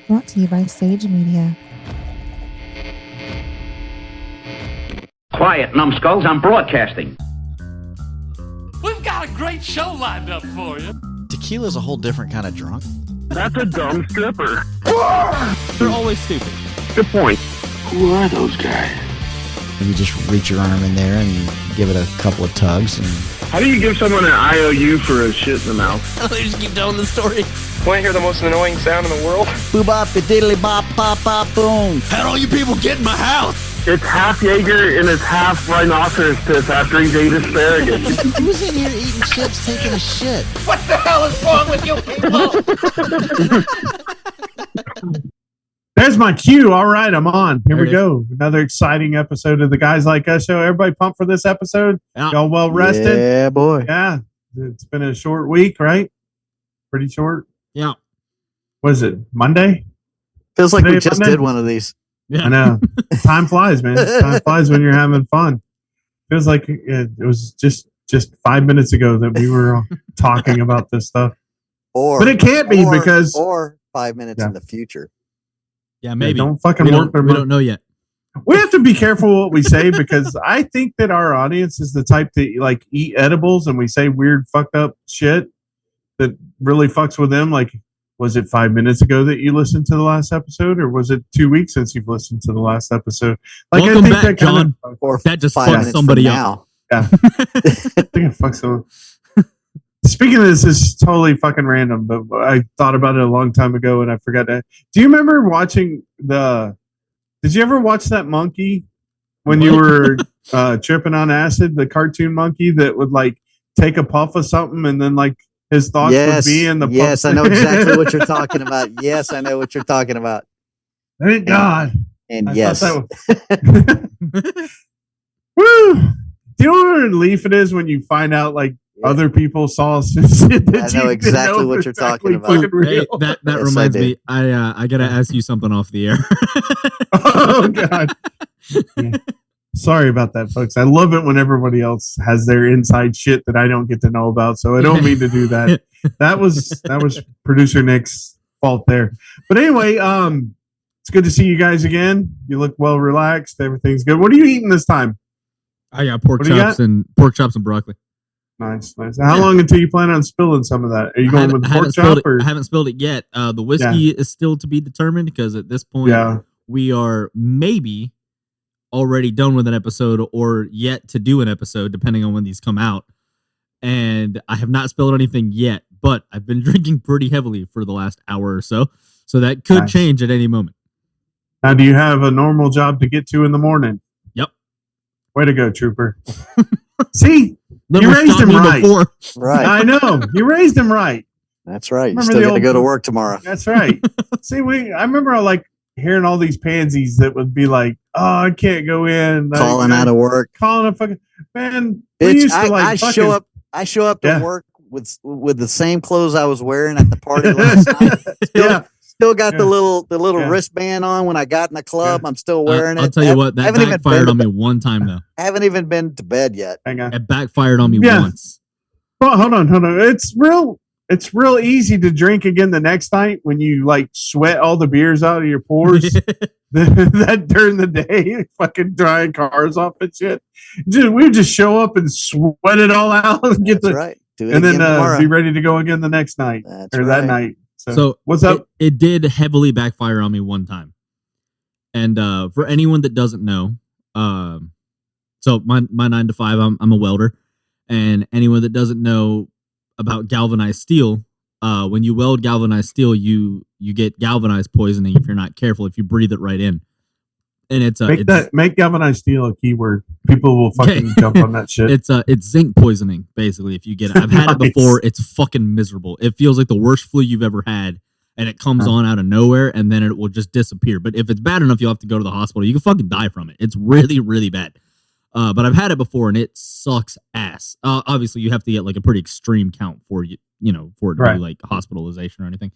Brought to you by Sayge Media. Quiet, numbskulls, I'm broadcasting. We've got a great show lined up for you. Tequila's a whole different kind of drunk. That's a dumb stripper. They're always stupid. Good point. Who are those guys? You just reach your arm in there and give it a couple of tugs. And How do you give someone an IOU for a shit in the mouth? They just keep telling the story. Want to hear the most annoying sound in the world? boo bop, diddly bop, pop, pop, boom. How'd all you people get in my house? It's half Jaeger and it's half rhinoceros piss after he's ate asparagus. Who's in here eating chips, taking a shit? What the hell is wrong with you people? There's my cue. All right, I'm on. Here we go. Another exciting episode of the Guys Like Us show. Everybody pumped for this episode? Yeah. Y'all well rested? Yeah, boy. Yeah. It's been a short week, right? Pretty short. Yeah. What is it? Monday? Feels like we Today, just Monday? did one of these. Yeah. I know. Time flies, man. Time flies when you're having fun. Feels like it was just 5 minutes ago that we were talking about this stuff. But it can't be because... Or 5 minutes in the future. Yeah, maybe. Don't fucking we work their we don't know yet. We have to be careful what we say because I think that our audience is the type to like eat edibles and we say weird fucked up shit that really fucks with them. Like, was it 5 minutes ago that you listened to the last episode, or was it 2 weeks since you've listened to the last episode? Like, Welcome I think back, that kind John. Or That just 5 fucked minutes somebody from up. now. I think it fucks someone. Speaking of this is totally fucking random, but I thought about it a long time ago and I forgot to. Do you remember watching did you ever watch that monkey when you were tripping on acid, the cartoon monkey that would like take a puff of something and then like his thoughts would be in the puff? Yes, I know exactly what you're talking about. Yes, I know what you're talking about. Thank God. And I yes. thought that was- Woo! Do you know what a relief it is when you find out like other people saw shit that I know you exactly didn't know what was you're talking actually about. fucking Hey, real? that Yes, reminds I me. did. I gotta ask you something off the air. Oh God. Yeah. Sorry about that, folks. I love it when everybody else has their inside shit that I don't get to know about. So I don't mean to do that. That was producer Nick's fault there. But anyway, it's good to see you guys again. You look well relaxed. Everything's good. What are you eating this time? I got pork What do you chops and broccoli. Nice. How long until you plan on spilling some of that? Are you going with the pork chop or? I haven't spilled it yet. The whiskey is still to be determined because at this point we are maybe already done with an episode or yet to do an episode depending on when these come out. And I have not spilled anything yet, but I've been drinking pretty heavily for the last hour or so. So that could change at any moment. Now, do you have a normal job to get to in the morning? Yep. Way to go, trooper. See? Never You raised stopped him me right. before. Right. I know. You raised him right. That's right. Remember Still the got to old- go to work tomorrow. That's right. See, I remember like hearing all these pansies that would be like, "Oh, I can't go in." Calling out of work. Calling a fucking man. We Bitch, used to like I fucking, show up. I show up to Yeah. work with the same clothes I was wearing at the party last night. Still got the little wristband on when I got in the club. I'm still wearing it. I'll tell you what, that haven't even backfired been on me one time though. I haven't even been to bed yet. Hang on. It backfired on me Yeah. once. Well, hold on. It's real easy to drink again the next night when you like sweat all the beers out of your pores. that during the day, fucking drying cars off and shit. We would just show up and sweat it all out and get That's the right. Do it and then again tomorrow. be ready to go again the next night That's or right. that night. So what's up? It did heavily backfire on me one time. And for anyone that doesn't know, so my 9 to 5, I'm a welder. And anyone that doesn't know about galvanized steel, when you weld galvanized steel, you get galvanized poisoning if you're not careful, if you breathe it right in. And it's make galvanized steel a keyword. People will fucking jump on that shit. It's zinc poisoning, basically, if you get it. I've had it before. It's fucking miserable. It feels like the worst flu you've ever had, and it comes on out of nowhere, and then it will just disappear. But if it's bad enough, you'll have to go to the hospital. You can fucking die from it. It's really, really bad. But I've had it before, and it sucks ass. Obviously, you have to get like a pretty extreme count for for it to be like hospitalization or anything.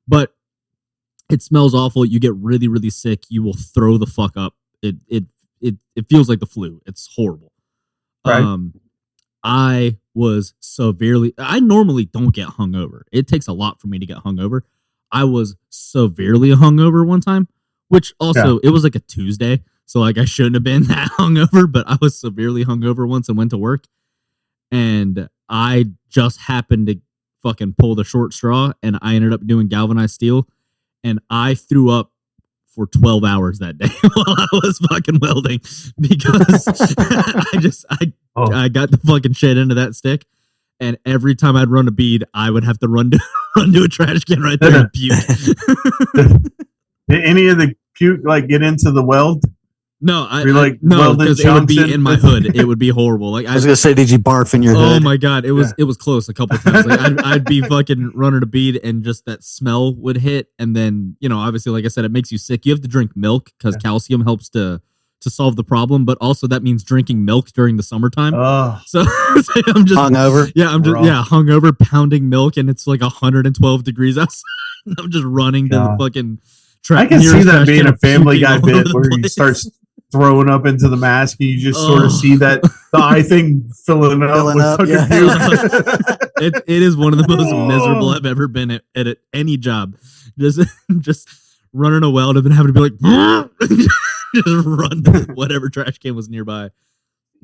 But it smells awful. You get really, really sick. You will throw the fuck up. It feels like the flu. It's horrible. Right. I was severely. I normally don't get hungover. It takes a lot for me to get hungover. I was severely hungover one time, which also it was like a Tuesday, so like I shouldn't have been that hungover, but I was severely hungover once and went to work, and I just happened to fucking pull the short straw, and I ended up doing galvanized steel, and I threw up for 12 hours that day while I was fucking welding because I got the fucking shit into that stick, and every time I'd run a bead, I would have to run to a trash can right there and puke. Did any of the puke like get into the weld? No, no, because it would be in my hood. It would be horrible. Like I was gonna say, did you barf in your hood? Oh my god, it was close a couple times. Like I'd be fucking running a bead, and just that smell would hit, and then obviously, like I said, it makes you sick. You have to drink milk because calcium helps to solve the problem, but also that means drinking milk during the summertime. So I'm just hungover. Yeah, I'm just hungover, pounding milk, and it's like 112 degrees outside. I'm just running to the fucking. I can see that being a Family Guy bit where he starts throwing up into the mask, and you just sort of see that the eye thing filling up with fucking puke. It is one of the most miserable I've ever been at any job. Just running a weld and then having to be like, just run to whatever trash can was nearby.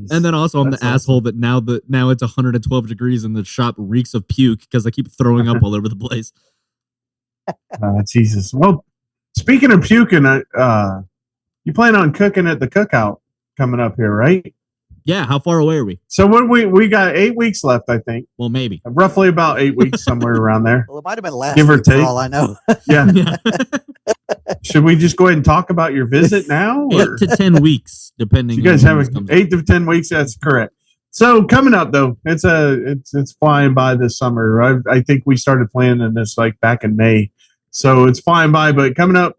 And then also I'm the asshole that now it's 112 degrees and the shop reeks of puke because I keep throwing up all over the place. Jesus. Well, speaking of puking, you plan on cooking at the cookout coming up here, right? Yeah. How far away are we? So what we got 8 weeks left, I think. Well, maybe roughly about 8 weeks, somewhere around there. Well, it might have been last give or week take. for all I know. Yeah. Should we just go ahead and talk about your visit now? 8 to 10 weeks, depending. You guys have 8 to 10 weeks. That's correct. So coming up though, it's flying by this summer. I think we started planning this like back in May, so it's flying by. But coming up,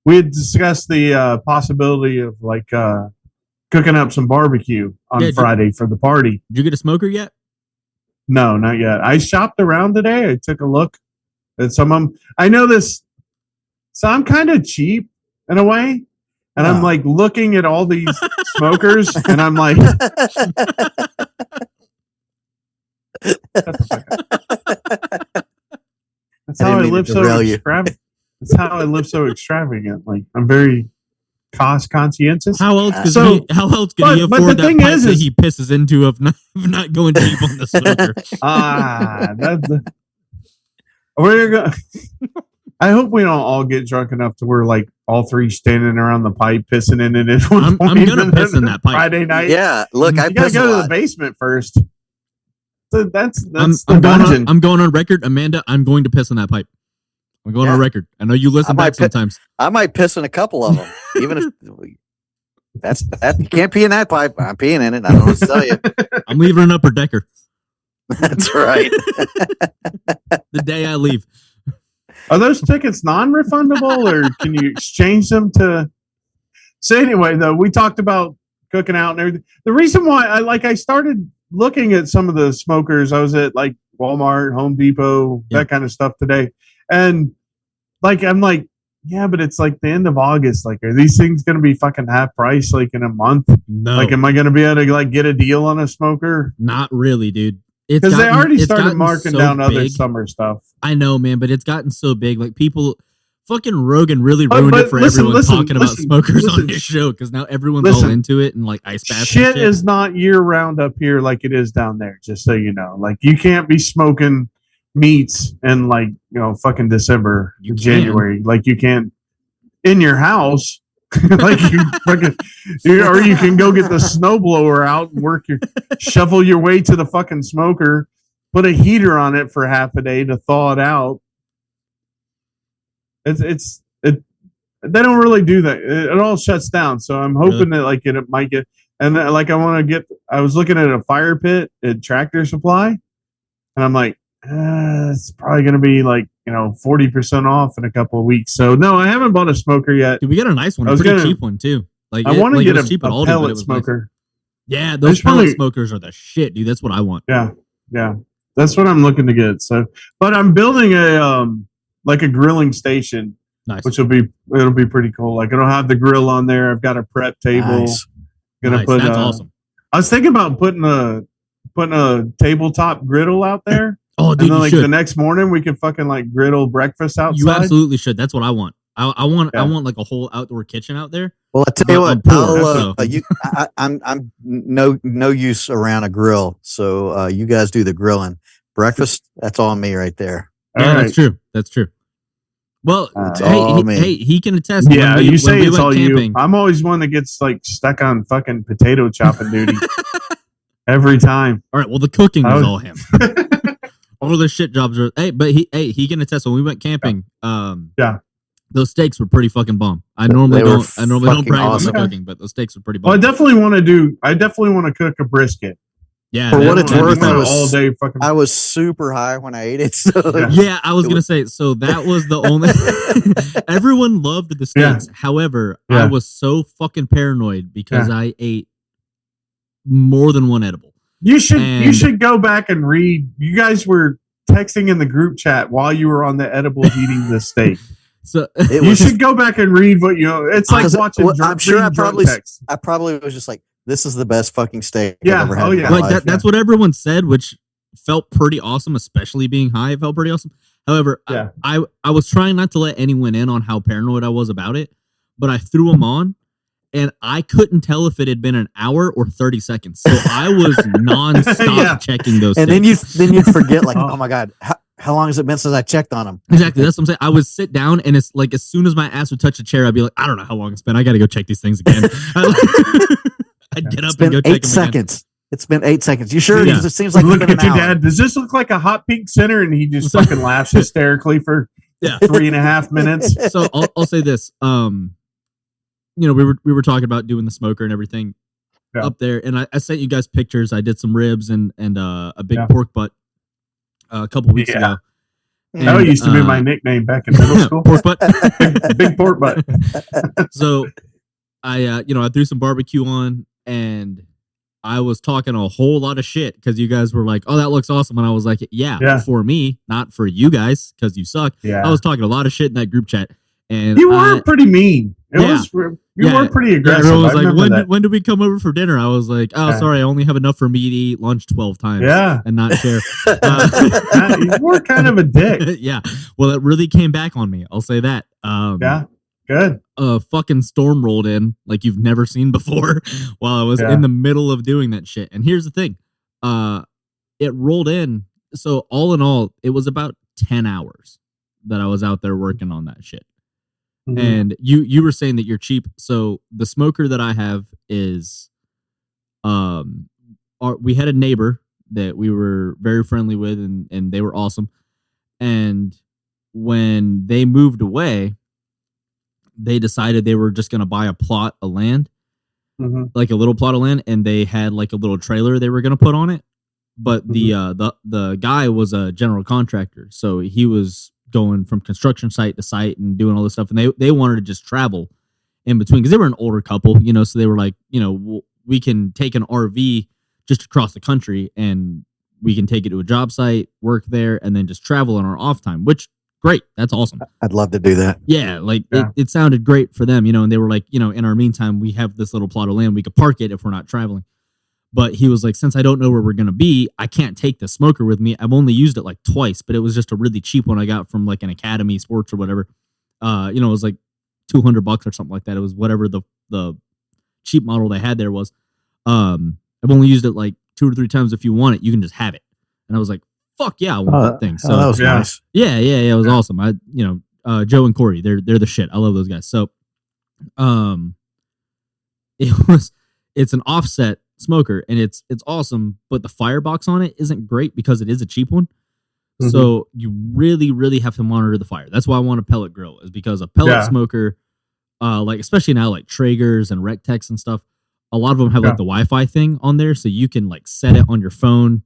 we had discussed the possibility of like cooking up some barbecue on Friday for the party. Did you get a smoker yet? No, not yet. I shopped around today. I took a look at some of them. I know this, so I'm kind of cheap in a way. And I'm like looking at all these smokers, and I'm like, that's how I live so extravagant. That's how I live so extravagantly. I'm very cost conscientious. How else could he afford that pipe that he pisses into of not going cheap on the smoker? We're going. I hope we don't all get drunk enough to where like all three standing around the pipe pissing in it. I'm gonna piss in that pipe Friday night. Yeah, look, I gotta go to the basement first. So that's the dungeon. I'm going on record, Amanda. I'm going to piss in that pipe. I'm going on record. I know you listen back sometimes. I might piss in a couple of them, even if that you can't pee in that pipe. I'm peeing in it. I don't know what to tell you. I'm leaving an upper decker. That's right. The day I leave. Are those tickets non-refundable, or can you exchange them to? So anyway, though, we talked about cooking out and everything. The reason why I started looking at some of the smokers. I was at like Walmart, Home Depot, that kind of stuff today, and like I'm like, yeah, but it's like the end of August. Like, are these things going to be fucking half price like in a month? No. Like, am I going to be able to like get a deal on a smoker? Not really, dude. Because they already started marking down other summer stuff. I know, man, but it's gotten so big. Like people, fucking Rogan really ruined it for everyone talking about smokers on his show because now everyone's all into it and like ice baths. Shit is not year round up here like it is down there. Just so you know, like you can't be smoking meats in like fucking December, January, like you can in your house. Like you fucking, or you can go get the snowblower out and shovel your way to the fucking smoker, put a heater on it for half a day to thaw it out. They don't really do that. It all shuts down. So I'm hoping that like it might get, and like I was looking at a fire pit at Tractor Supply, and I'm like, it's probably going to be like 40% off in a couple of weeks. So no, I haven't bought a smoker yet. Dude, we got a nice one, a pretty cheap one too. Like I want to get a Aldi, pellet smoker. Nice. Yeah, those pellet smokers are the shit, dude. That's what I want. Yeah, that's what I'm looking to get. So, but I'm building a like a grilling station, which it'll be pretty cool. Like it'll have the grill on there. I've got a prep table. Nice. Put that's awesome. I was thinking about putting a tabletop griddle out there. Oh, dude, and then you like should. the next morning we can fucking like griddle breakfast outside. You absolutely should. That's what I want. I want Yeah. like a whole outdoor kitchen out there. Well, I tell you what, I'm poor, I'm no use around a grill, so you guys do the grilling. Breakfast, that's all me right there. Yeah, All that's true. That's true. Well, all me. hey, he can attest. Yeah, you say it's all camping, you. I'm always one that gets like stuck on fucking potato chopping duty every time. All right. Well, the cooking was all him. All the shit jobs are. Hey, but he can attest. When we went camping, Yeah. those steaks were pretty fucking bomb. I normally don't brag about my cooking, but those steaks were pretty bomb. Well, I definitely want to cook a brisket. Yeah, For what it's worth, all day fucking. I was super high when I ate it. So yeah, I was gonna say. So that was the only. Everyone loved the steaks. Yeah. However, Yeah. I was so fucking paranoid because I ate more than one edible. You should go back and read. You guys were texting in the group chat while you were on the edibles eating the steak. So you should go back and read what you know. It's like watching. I'm sure I probably text. was just like, this is the best fucking steak Yeah. I've ever had. Oh, in yeah. my like life. that's what everyone said, which felt pretty awesome, especially being high. It felt pretty awesome. However, Yeah. I was trying not to let anyone in on how paranoid I was about it, but I threw them on, and I couldn't tell if it had been an hour or 30 seconds. So I was nonstop Yeah. checking those. And steaks. then you'd forget, like, oh my god, how long has it been since I checked on them? Exactly. That's what I'm saying. I would sit down, and it's like as soon as my ass would touch a chair, I'd be like, I don't know how long it's been. I got to go check these things again. I'd get up and go check them 8 seconds. Again. It's been 8 seconds. You sure? Yeah. It seems like Look it's been at your an hour. dad. Does this look like a hot pink center? And he just fucking laughs hysterically for Yeah. 3.5 minutes. So I'll say this. We were talking about doing the smoker and everything up there, and I sent you guys pictures. I did some ribs and a big pork butt a couple weeks ago. That used to be my nickname back in middle school. Pork butt. Big pork butt. So I threw some barbecue on, and I was talking a whole lot of shit because you guys were like, "Oh, that looks awesome," and I was like, "Yeah, for me, not for you guys, because you suck." Yeah. I was talking a lot of shit in that group chat, and You were pretty mean. You Yeah. were pretty Yeah, aggressive. everyone was I like, remember when did we come over for dinner? I was like, oh, Yeah. sorry, I only have enough for me to eat lunch 12 times. Yeah. And not share. You were kind of a dick. Yeah. Well, it really came back on me. I'll say that. Yeah. Good. A fucking storm rolled in like you've never seen before while I was in the middle of doing that shit. And here's the thing. It rolled in. So all in all, it was about 10 hours that I was out there working on that shit. Mm-hmm. And you were saying that you're cheap. So the smoker that I have is, we had a neighbor that we were very friendly with, and they were awesome. And when they moved away, they decided they were just going to buy a plot of land, like a little plot of land, and they had like a little trailer they were going to put on it. But the guy was a general contractor, so he was going from construction site to site and doing all this stuff, and they wanted to just travel in between because they were an older couple, so they were like, we can take an RV just across the country and we can take it to a job site, work there, and then just travel on our off time, which great. That's awesome. I'd love to do that. Yeah. It sounded great for them, and they were like, in our meantime, we have this little plot of land. We could park it if we're not traveling. But he was like, since I don't know where we're going to be, I can't take the smoker with me. I've only used it like twice, but it was just a really cheap one I got from like an Academy Sports or whatever. It was like $200 or something like that. It was whatever the cheap model they had there was. I've only used it like 2 or 3 times. If you want it, you can just have it. And I was like, fuck yeah, I want that thing. So that was nice. Yeah, it was awesome. Joe and Corey, they're the shit. I love those guys. So, it's an offset smoker, and it's awesome, but the firebox on it isn't great because it is a cheap one. So you really, really have to monitor the fire. That's why I want a pellet grill, is because a pellet smoker, like especially now like Traegers and Rectex and stuff, a lot of them have like the Wi-Fi thing on there, so you can like set it on your phone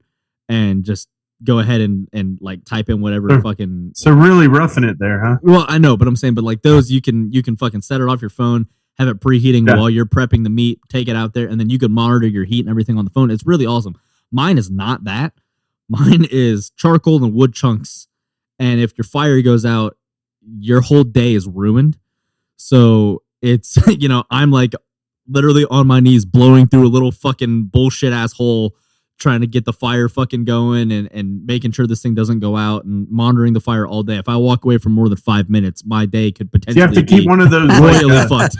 and just go ahead and like type in whatever fucking. So really roughing it there, huh? Well, I know, but I'm saying, but like those, you can fucking set it off your phone, have it preheating while you're prepping the meat, take it out there, and then you can monitor your heat and everything on the phone. It's really awesome. Mine is not that. Mine is charcoal and wood chunks, and if your fire goes out, your whole day is ruined. So it's I'm like literally on my knees blowing through a little fucking bullshit asshole, trying to get the fire fucking going and making sure this thing doesn't go out and monitoring the fire all day. If I walk away for more than 5 minutes, my day could potentially You have to keep one of those royally fucked.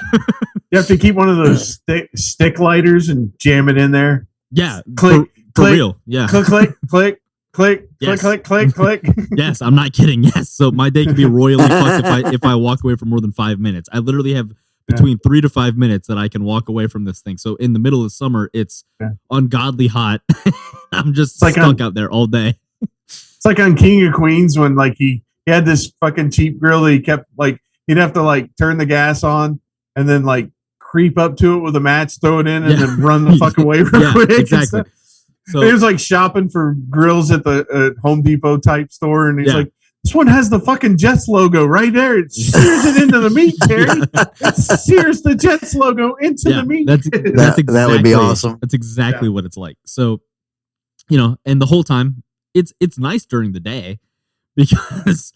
You have to keep one of those stick lighters and jam it in there. Yeah, click, for real. Yeah, click, click, click, Yes. click, click, click, click. Yes, I'm not kidding. Yes, so my day could be royally fucked if I walk away for more than 5 minutes. I literally have between 3 to 5 minutes that I can walk away from this thing. So in the middle of summer, it's ungodly hot. I'm just stuck out there all day. It's like on King of Queens when like he had this fucking cheap grill that he kept like he'd have to like turn the gas on and then like creep up to it with a match, throw it in, and then run the fuck away real quick. Exactly. So he was like shopping for grills at the Home Depot type store, and he's like, "This one has the fucking Jets logo right there. It sears it into the meat, Terry. It sears the Jets logo into the meat." That's exactly, that would be awesome. That's exactly what it's like. So, you know, and the whole time it's nice during the day because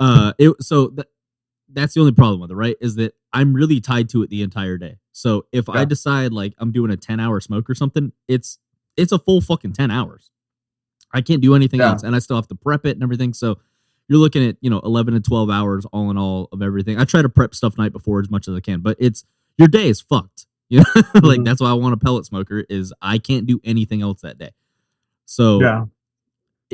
that's the only problem with it, right? Is that I'm really tied to it the entire day. So if I decide like I'm doing a 10-hour smoke or something, it's a full fucking 10 hours. I can't do anything else, and I still have to prep it and everything. So you're looking at 11 to 12 hours all in all of everything. I try to prep stuff night before as much as I can, but your day is fucked. You know, like that's why I want a pellet smoker. Is I can't do anything else that day. So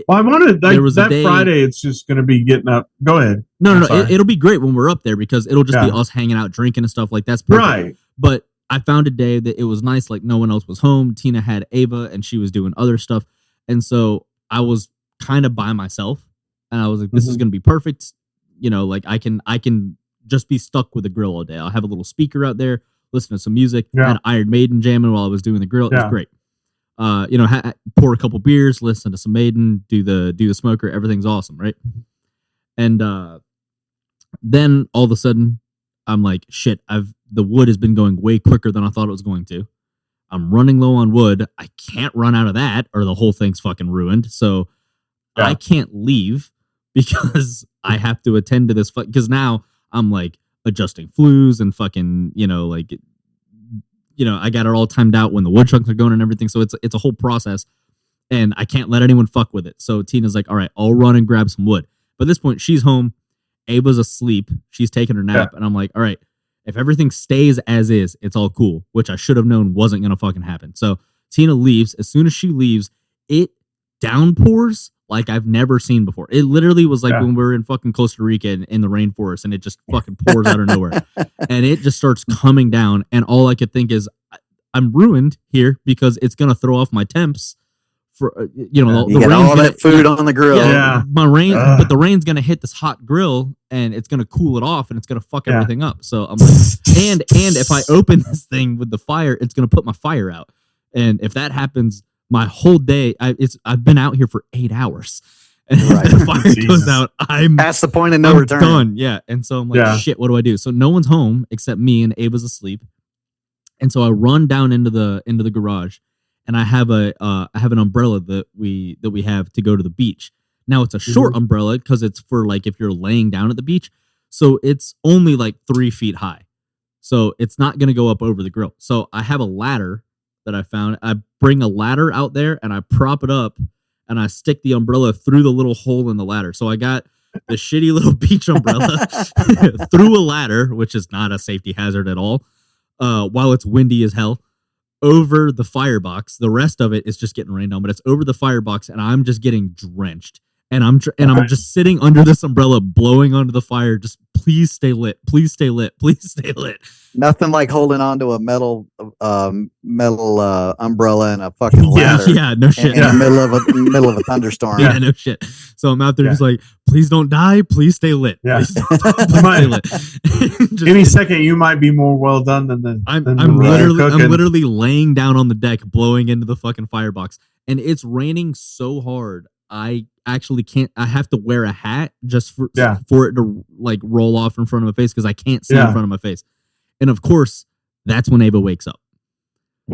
well, I wanted that Friday. It's just going to be getting up. Go ahead. No. It'll be great when we're up there because it'll just be us hanging out, drinking and stuff like that's perfect. Right. But I found a day that it was nice. Like no one else was home. Tina had Ava and she was doing other stuff. And so I was kind of by myself and I was like, this is going to be perfect. You know, like I can just be stuck with the grill all day. I'll have a little speaker out there, listen to some music, had Iron Maiden jamming while I was doing the grill. It was great. Pour a couple beers, listen to some Maiden, do the smoker. Everything's awesome. Right. And, then all of a sudden I'm like, shit, the wood has been going way quicker than I thought it was going to. I'm running low on wood. I can't run out of that or the whole thing's fucking ruined. So I can't leave because I have to attend to this. Because now I'm like adjusting flues and fucking, I got it all timed out when the wood chunks are going and everything. So it's a whole process and I can't let anyone fuck with it. So Tina's like, all right, I'll run and grab some wood. But at this point she's home. Ava's asleep. She's taking her nap. And I'm like, all right, if everything stays as is, it's all cool, which I should have known wasn't going to fucking happen. So Tina leaves. As soon as she leaves, it downpours like I've never seen before. It literally was like when we were in fucking Costa Rica in the rainforest and it just fucking pours out of nowhere. And it just starts coming down. And all I could think is I'm ruined here because it's going to throw off my temps. For the rain's all that food on the grill. But the rain's gonna hit this hot grill and it's gonna cool it off and it's gonna fuck everything up. So I'm like, and if I open this thing with the fire, it's gonna put my fire out. And if that happens, my whole day, I've been out here for 8 hours. And if the fire goes out, I'm past the point of no return. Done. Yeah. And so I'm like, shit, what do I do? So no one's home except me and Ava's asleep. And so I run down into the garage. And I have an umbrella that we have to go to the beach. Now it's a short umbrella because it's for like if you're laying down at the beach. So it's only like 3 feet high. So it's not going to go up over the grill. So I have a ladder that I found. I bring a ladder out there and I prop it up and I stick the umbrella through the little hole in the ladder. So I got the shitty little beach umbrella through a ladder, which is not a safety hazard at all, while it's windy as hell. Over the firebox. The rest of it is just getting rained on, but it's over the firebox and I'm just getting drenched. And I'm just sitting under this umbrella blowing onto the fire. Just please stay lit. Please stay lit. Please stay lit. Nothing like holding on to a metal umbrella and a fucking ladder. Yeah, no shit. In the middle of a thunderstorm. Yeah, no shit. So I'm out there just like, please don't die. Please stay lit. Yeah. Please stay lit. Any second you might be more well done than I'm literally laying down on the deck, blowing into the fucking firebox, and it's raining so hard. I actually can't. I have to wear a hat just for it to like roll off in front of my face because I can't see in front of my face. And of course, that's when Ava wakes up.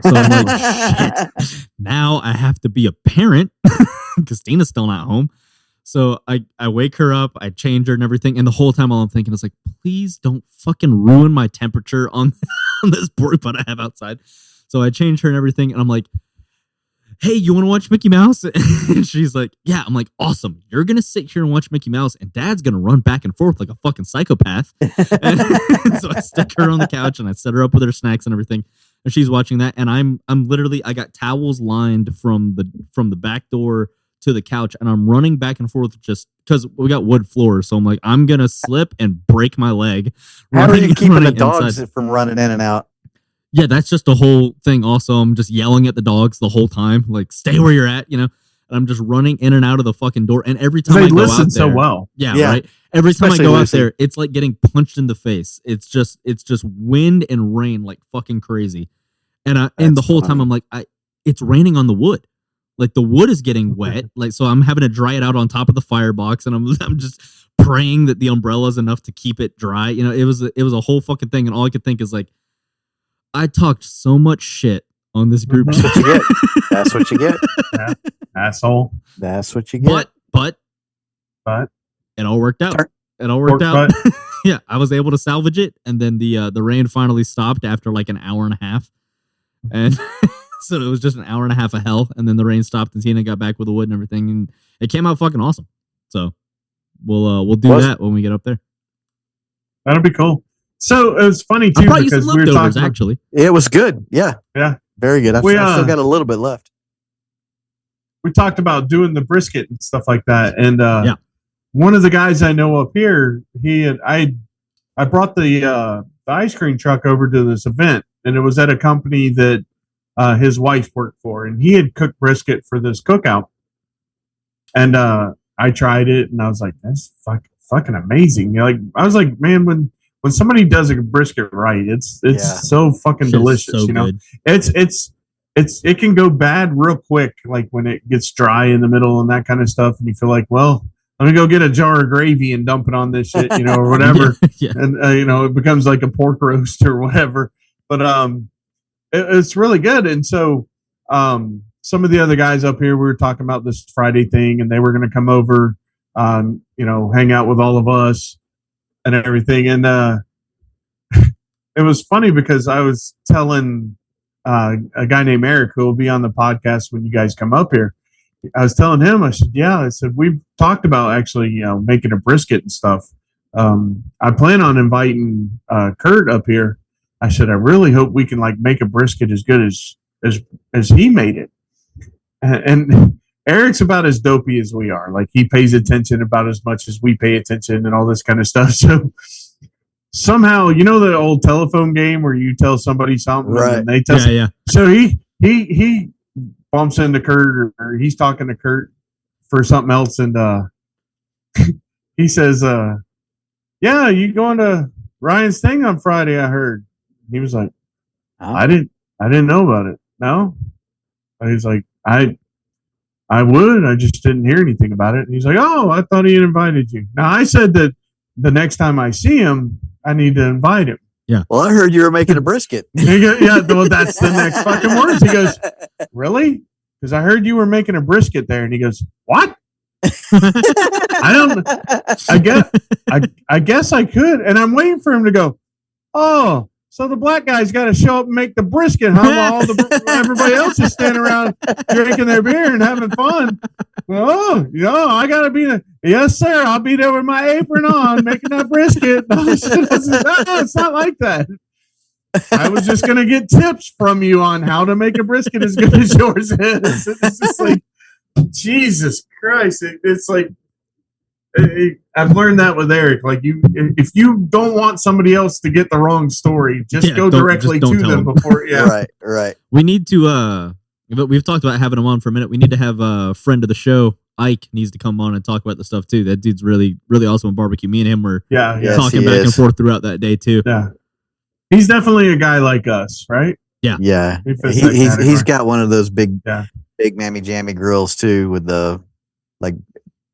So I'm like, shit. Now I have to be a parent because Tina's still not home. So I wake her up, I change her and everything. And the whole time all I'm thinking is like, please don't fucking ruin my temperature on this pork butt I have outside. So I change her and everything. And I'm like, hey, you want to watch Mickey Mouse? And she's like, yeah. I'm like, awesome. You're going to sit here and watch Mickey Mouse and dad's going to run back and forth like a fucking psychopath. And so I stick her on the couch and I set her up with her snacks and everything. And she's watching that. And I'm literally, I got towels lined from the back door to the couch and I'm running back and forth just because we got wood floors. So I'm like, I'm going to slip and break my leg. How are you keeping the dogs from running in and out? Yeah, that's just the whole thing. Also, I'm just yelling at the dogs the whole time, like stay where you're at, And I'm just running in and out of the fucking door. And every time I go out there, so well. Yeah, right. Every Especially time I go Lucy. out there, it's like getting punched in the face. It's just wind and rain like fucking crazy. And the whole time I'm like, it's raining on the wood. Like the wood is getting wet. Like so I'm having to dry it out on top of the firebox, and I'm just praying that the umbrella is enough to keep it dry. It was a whole fucking thing, and all I could think is like, I talked so much shit on this group chat. That's what you get. Yeah. Asshole. That's what you get. But it all worked out. It all worked out. Yeah, I was able to salvage it, and then the rain finally stopped after like an hour and a half, and so it was just an hour and a half of hell, and then the rain stopped, and Tina got back with the wood and everything, and it came out fucking awesome. So we'll do that when we get up there. That'll be cool. So it was funny too I brought you some because we were leftovers, talking. actually. It was good. Yeah. Yeah. Very good. I've still got a little bit left. We talked about doing the brisket and stuff like that, and one of the guys I know up here, I brought the ice cream truck over to this event, and it was at a company that his wife worked for, and he had cooked brisket for this cookout, and I tried it, and I was like, that's fucking amazing. I was like, man, when somebody does a brisket right, it's so fucking delicious. So good. It can go bad real quick, like when it gets dry in the middle and that kind of stuff, and you feel like, well, let me go get a jar of gravy and dump it on this shit, or whatever. Yeah. And it becomes like a pork roast or whatever. But it's really good. And so some of the other guys up here, we were talking about this Friday thing, and they were going to come over, hang out with all of us and everything. And it was funny because I was telling a guy named Eric who will be on the podcast when you guys come up here. I was telling him, I said, we've talked about actually, making a brisket and stuff. I plan on inviting Kurt up here. I said, I really hope we can like make a brisket as good as he made it. And Eric's about as dopey as we are. Like he pays attention about as much as we pay attention and all this kind of stuff. So somehow, the old telephone game where you tell somebody something and they tell. Yeah. So he bumps into Kurt or he's talking to Kurt for something else, and he says, yeah, you going to Ryan's thing on Friday, I heard. He was like, I didn't know about it. No? And he's like, I would, I just didn't hear anything about it. And he's like, oh, I thought he had invited you. Now I said that the next time I see him, I need to invite him. Yeah. Well, I heard you were making a brisket. Well, that's the next fucking words. He goes, really? Because I heard you were making a brisket there. And he goes, what? I guess I could. And I'm waiting for him to go, oh, so the black guy's got to show up and make the brisket, huh? While everybody else is standing around drinking their beer and having fun. Oh, I got to be there. Yes, sir. I'll be there with my apron on making that brisket. No, it's not like that. I was just going to get tips from you on how to make a brisket as good as yours is. It's just like, Jesus Christ. It's like, I've learned that with Eric. Like if you don't want somebody else to get the wrong story, just go directly to them before. Yeah. Right. We need to, but we've talked about having him on for a minute. We need to have a friend of the show, Ike, needs to come on and talk about the stuff too. That dude's really, really awesome at barbecue. Me and him were talking back and forth throughout that day too. Yeah. He's definitely a guy like us, right? Yeah. He's got one of those big mammy jammy grills too, with the like,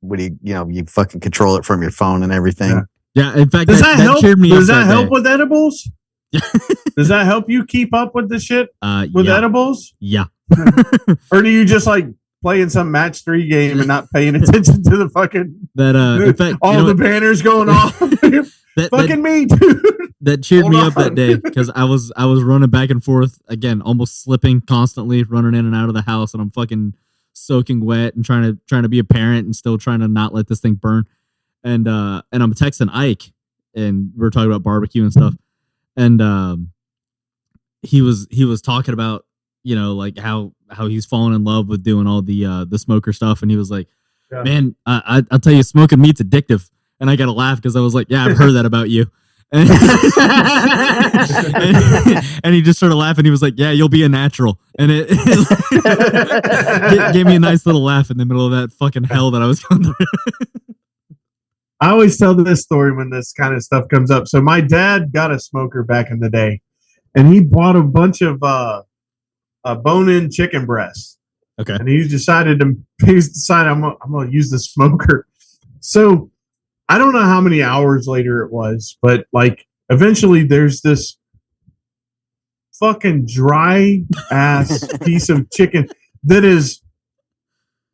you fucking control it from your phone and everything. Yeah. In fact, does that help? cheered me Does up that help day. with edibles? Does that help you keep up with the shit with edibles? Yeah. Or do you just like playing some match 3 game and not paying attention to the fucking in fact, all the banners going off. Fucking me, dude. That cheered me up that day because I was running back and forth again, almost slipping constantly, running in and out of the house, and I'm fucking soaking wet and trying to be a parent and still trying to not let this thing burn. And I'm texting Ike, and we're talking about barbecue and stuff, and he was talking about, you know, like how he's fallen in love with doing all the smoker stuff, and he was like, man, I'll tell you, smoking meat's addictive. And I gotta laugh because I was like, yeah, I've heard that about you. And he just started laughing. He was like, yeah, you'll be a natural. And it gave me a nice little laugh in the middle of that fucking hell that I was going through. I always tell this story when this kind of stuff comes up. So my dad got a smoker back in the day, and he bought a bunch of bone-in chicken breasts. Okay. And he decided I'm going to use the smoker. So I don't know how many hours later it was, but like eventually there's this fucking dry ass piece of chicken that is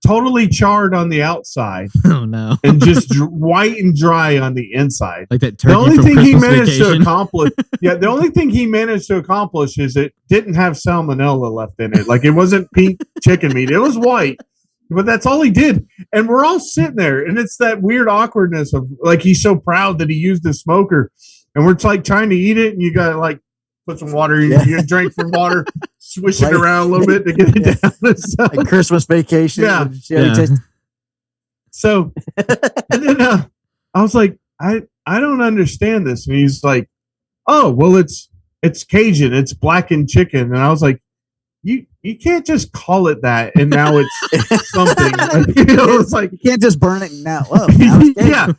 totally charred on the outside. Oh no. And just white and dry on the inside. Like that turkey the only from thing Christmas he managed Vacation. to accomplish the only thing he managed to accomplish is it didn't have salmonella left in it. Like it wasn't pink chicken meat. It was white. But that's all he did. And we're all sitting there, and it's that weird awkwardness of like he's so proud that he used the smoker, and we're like trying to eat it, and you gotta like put some water, you drink from water, swish it around a little bit to get it down. Like Christmas Vacation. Yeah. So and then I was like, I don't understand this. And he's like, oh, well, it's Cajun, it's blackened chicken. And I was like, you can't just call it that and now it's something. You know, it's like you can't just burn it now. Now yeah,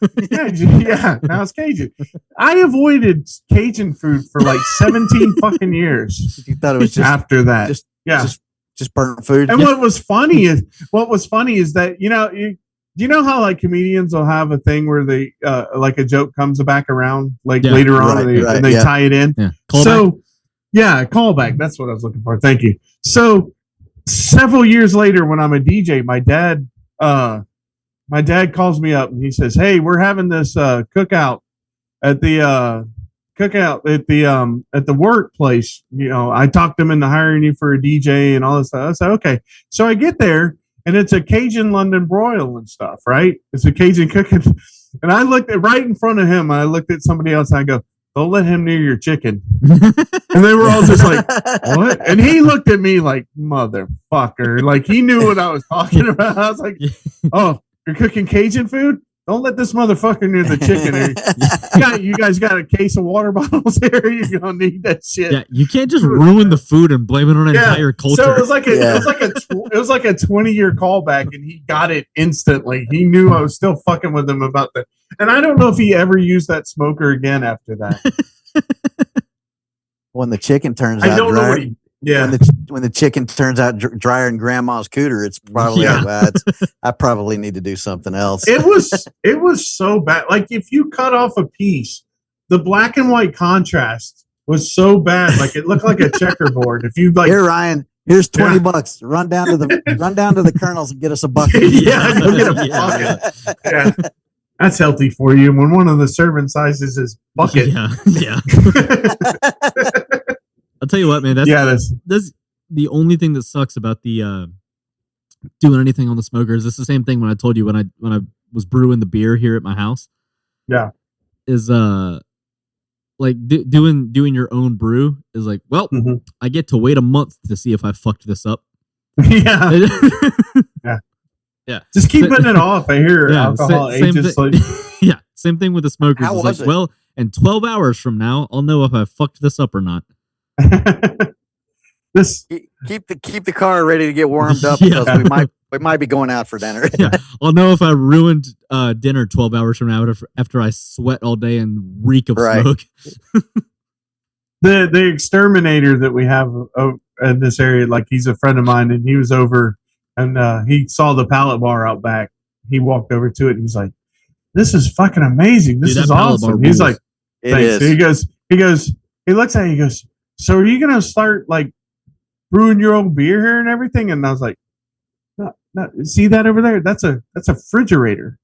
now it's Cajun. I avoided Cajun food for like 17 fucking years. You thought it was just after that. Just burnt food. And what was funny is that, you know, do you know how like comedians will have a thing where they like a joke comes back around like later on and they tie it in? Yeah. Callback. That's what I was looking for. Thank you. So several years later, when I'm a DJ, my dad calls me up and he says, "Hey, we're having this cookout at the workplace. You know, I talked them into hiring you for a DJ and all this stuff." I said, "Okay." So I get there and it's a Cajun London broil and stuff, right? It's a Cajun cooking. And I looked at right in front of him. I looked at somebody else and I go, "Don't let him near your chicken." And they were all just like, "What?" And he looked at me like, "Motherfucker." Like he knew what I was talking about. I was like, "Oh, you're cooking Cajun food? Don't let this motherfucker near the chicken." You guys got a case of water bottles here? You're going to need that shit. Yeah, you can't just ruin the food and blame it on an entire culture. So it was like a 20-year callback, and he got it instantly. He knew I was still fucking with him about that. And I don't know if he ever used that smoker again after that. When the chicken turns I out don't drier, know what he, yeah. When the chicken turns out drier than grandma's cooter, it's probably I probably need to do something else. It was so bad. Like if you cut off a piece, the black and white contrast was so bad. Like it looked like a checkerboard. If you like, here, Ryan, here's $20. Run down to the Colonel's and get us a bucket. Go get a bucket. Yeah. That's healthy for you when one of the serving sizes is bucket. Yeah. I'll tell you what, man. That's the only thing that sucks about the doing anything on the smokers. It's the same thing when I told you when I was brewing the beer here at my house. Yeah, is like doing your own brew is like, well, I get to wait a month to see if I fucked this up. Yeah. Yeah. Just keep putting it off. I hear alcohol ages like yeah. Same thing with the smokers. How it's was like, it? well, in 12 hours from now, I'll know if I fucked this up or not. Keep the car ready to get warmed up because we might be going out for dinner. Yeah. I'll know if I ruined dinner 12 hours from now after I sweat all day and reek of smoke. The exterminator that we have in this area, like he's a friend of mine, and he was over. And he saw the pallet bar out back. He walked over to it. And he's like, "This is fucking amazing. This is awesome." He's like, "Thanks." So he goes, he looks at it. He goes, "So are you going to start like brewing your own beer here and everything?" And I was like, No, see that over there? That's a refrigerator.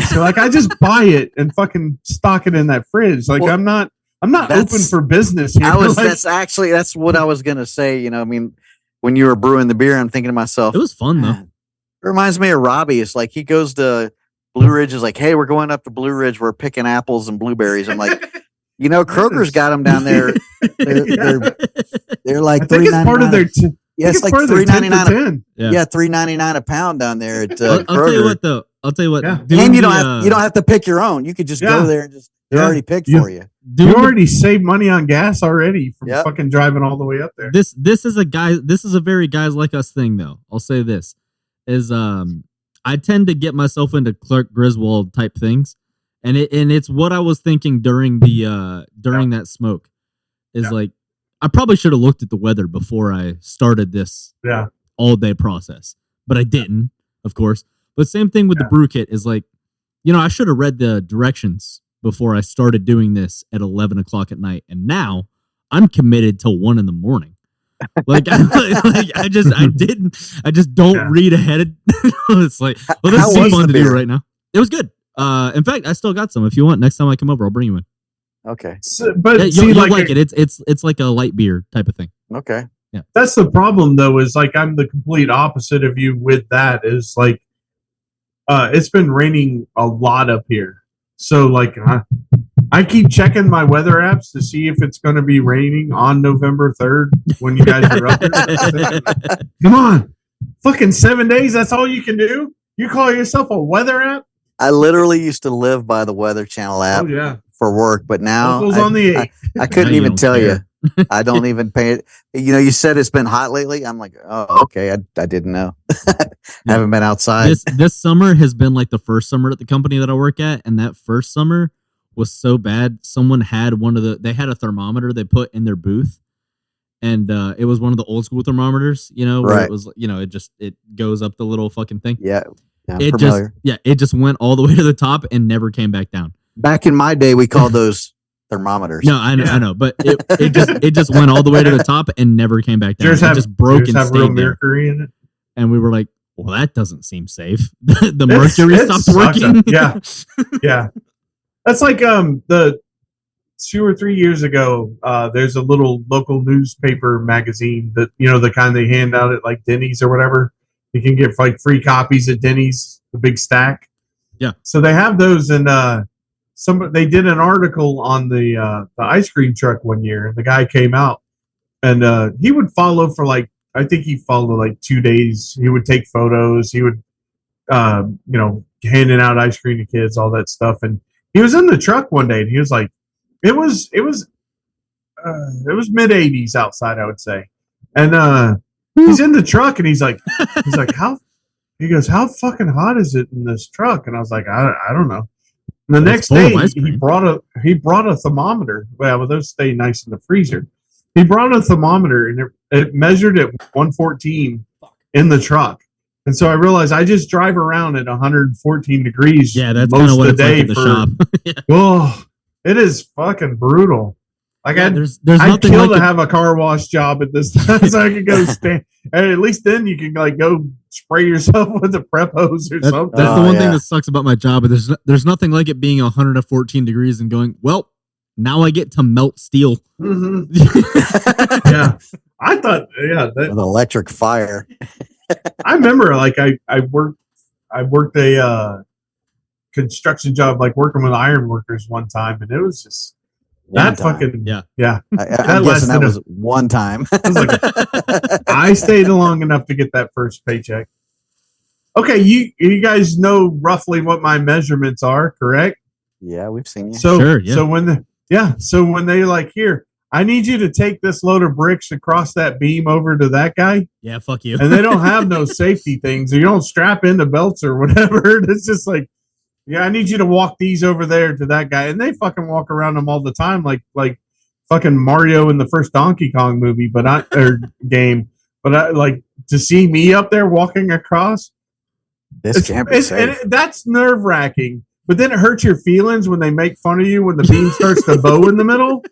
So like I just buy it and fucking stock it in that fridge. Like I'm not open for business here. That's what I was gonna say. You know, I mean, when you were brewing the beer, I'm thinking to myself, it was fun though. It reminds me of Robbie. It's like he goes to Blue Ridge, is like, hey, we're going up to Blue Ridge. We're picking apples and blueberries. I'm like, you know, Kroger's got them down there. They're like I think it's part of their. It's like $3.99. Yeah, $3.99 a pound down there at Kroger. I'll tell you what, though. Yeah. And you don't have to pick your own. You could just go there and they're already picked for you. You already saved money on gas already from fucking driving all the way up there. This is a very guys like us thing, though. I'll say this is I tend to get myself into Clark Griswold type things, and it's what I was thinking during that smoke is like. I probably should have looked at the weather before I started this all day process, but I didn't, of course. But same thing with the brew kit is like, you know, I should have read the directions before I started doing this at 11 o'clock at night. And now I'm committed till 1 a.m. Like, I just don't read ahead. It's like, well, this is fun to do right now. It was good. In fact, I still got some. If you want, next time I come over, I'll bring you in. Okay. So, but you'll like it. It's like a light beer type of thing. Okay. Yeah. That's the problem though, is like I'm the complete opposite of you with that. Is like it's been raining a lot up here. So like I keep checking my weather apps to see if it's gonna be raining on November 3rd when you guys are up there. Come on. Fucking 7 days, that's all you can do? You call yourself a weather app? I literally used to live by the Weather Channel app. Oh yeah. For work, but now I couldn't now even tell care. you. I don't even pay it. You know, you said it's been hot lately. I'm like, oh, okay. I didn't know. Haven't been outside. This summer has been like the first summer at the company that I work at, and that first summer was so bad. Someone had they had a thermometer they put in their booth, and it was one of the old school thermometers. You know, where it was, you know, it goes up the little fucking thing. Yeah, it just went all the way to the top and never came back down. Back in my day, we called those thermometers. No, I know, but it just went all the way to the top and never came back down. It just broke and stayed there. Mercury in it? And we were like, well, that doesn't seem safe. The mercury stopped working. Yeah. That's like the 2 or 3 years ago. There's a little local newspaper magazine that, you know, the kind they hand out at like Denny's or whatever. You can get like free copies at Denny's, the big stack. Yeah. So they have those, and they did an article on the ice cream truck one year, and the guy came out, and he would follow for like, I think he followed like 2 days. He would take photos. He would, you know, handing out ice cream to kids, all that stuff. And he was in the truck one day, and he was like, it was mid 80s outside, I would say. And he's in the truck, and he's like, he goes, how fucking hot is it in this truck? And I was like, I don't know. And the next day, he brought a thermometer. Well, those stay nice in the freezer. He brought a thermometer, and it measured at 114 in the truck. And so I realized I just drive around at 114 degrees. Yeah, that's kind of what it's like at the shop. Oh, it is fucking brutal. Like there's I'd kill to have a car wash job at this time, so I could go stand. And at least then you can like go spray yourself with a prep hose or something. That's the one thing that sucks about my job. There's nothing like it being 114 degrees and going, well, now I get to melt steel. Mm-hmm. Yeah, I thought, with electric fire. I remember, like I worked a construction job, like working with iron workers one time, and it was just. I'm guessing that was one time. I stayed long enough to get that first paycheck. Okay, you guys know roughly what my measurements are, correct? Yeah, we've seen you. So, sure, yeah. So when they like, here, I need you to take this load of bricks across that beam over to that guy. Yeah, fuck you. And they don't have no safety things. You don't strap into belts or whatever. It's just like, yeah, I need you to walk these over there to that guy. And they fucking walk around them all the time like fucking Mario in the first Donkey Kong movie, game. But I like to see me up there walking across. This can't be safe. That's nerve-wracking. But then it hurts your feelings when they make fun of you when the beam starts to bow in the middle.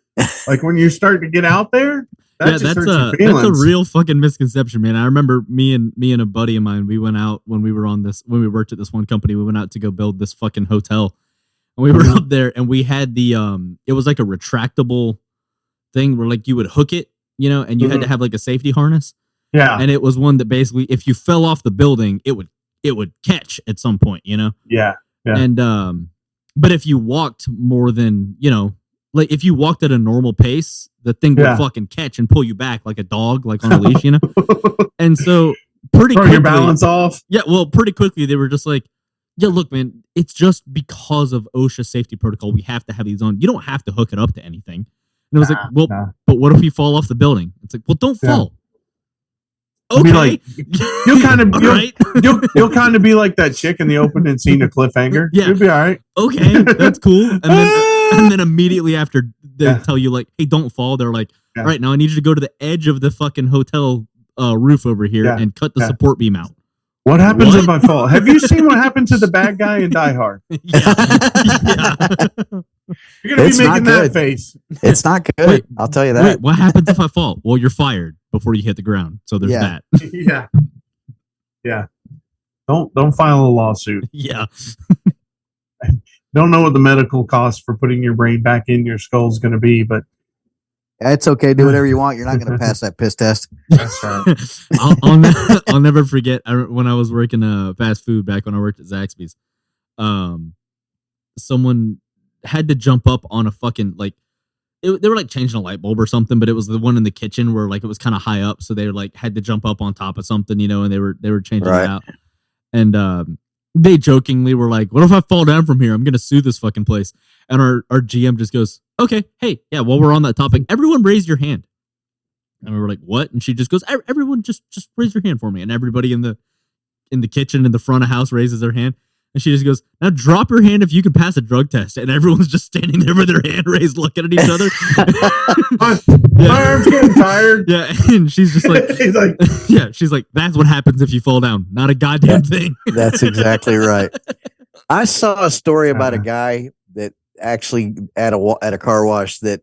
Like when you start to get out there. That that's hurts a your that's a feelings. real fucking misconception, man. I remember me and a buddy of mine. We went out when we worked at this one company. We went out to go build this fucking hotel, and we were up there, and we had the it was like a retractable thing where like you would hook it, and you had to have like a safety harness. Yeah, and it was one that basically, if you fell off the building, it would catch at some point, Yeah. And but if you walked more than like if you walked at a normal pace, the thing would fucking catch and pull you back like a dog, like on a leash, And so pretty Throw quickly, your balance off. Yeah, well, pretty quickly they were just like, yeah, look, man, it's just because of OSHA safety protocol, we have to have these on. You don't have to hook it up to anything. And it was like, well, but what if we fall off the building? It's like, well, don't fall. Okay, like, you'll kind of right. You'll kind of be like that chick in the opening scene of Cliffhanger. Yeah, you'll be all right. Okay, that's cool. And then immediately after they tell you like, hey, don't fall. They're like, all right, now I need you to go to the edge of the fucking hotel roof over here and cut the support beam out. What happens if I fall? Have you seen what happened to the bad guy in Die Hard? Yeah. You're gonna be making that face. It's not good. Wait, I'll tell you that. Wait, what happens if I fall? Well, you're fired before you hit the ground. So there's that. Yeah. Don't file a lawsuit. Yeah. Don't know what the medical cost for putting your brain back in your skull is going to be, but it's okay. Do whatever you want. You're not going to pass that piss test. That's right. I'll never forget when I was working fast food back when I worked at Zaxby's. Someone had to jump up on a fucking they were like changing a light bulb or something, but it was the one in the kitchen where like it was kind of high up, so they were like had to jump up on top of something, and they were changing it out. And they jokingly were like, "What if I fall down from here? I'm gonna sue this fucking place." And our GM just goes, "Okay, hey, yeah, while we're on that topic, everyone raise your hand." And we were like, "What?" And she just goes, "Everyone just raise your hand for me." And everybody in the kitchen in the front of house raises their hand. And she just goes, "Now drop your hand if you can pass a drug test." And everyone's just standing there with their hand raised, looking at each other. My arm's getting tired. Yeah, and she's just like, she's like, "That's what happens if you fall down. Not a goddamn thing." That's exactly right. I saw a story about a guy that actually at a car wash that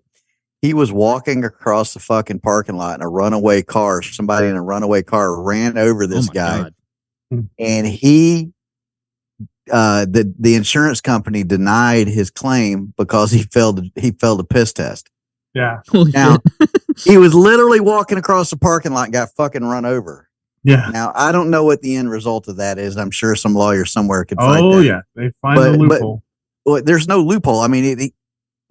he was walking across the fucking parking lot and a runaway car, somebody in a runaway car ran over this guy. God. And the insurance company denied his claim because he failed a piss test. Yeah. Now he was literally walking across the parking lot and got fucking run over. Yeah. Now I don't know what the end result of that is. I'm sure some lawyer somewhere could find that. Oh yeah, they find the loophole. But there's no loophole. I mean, it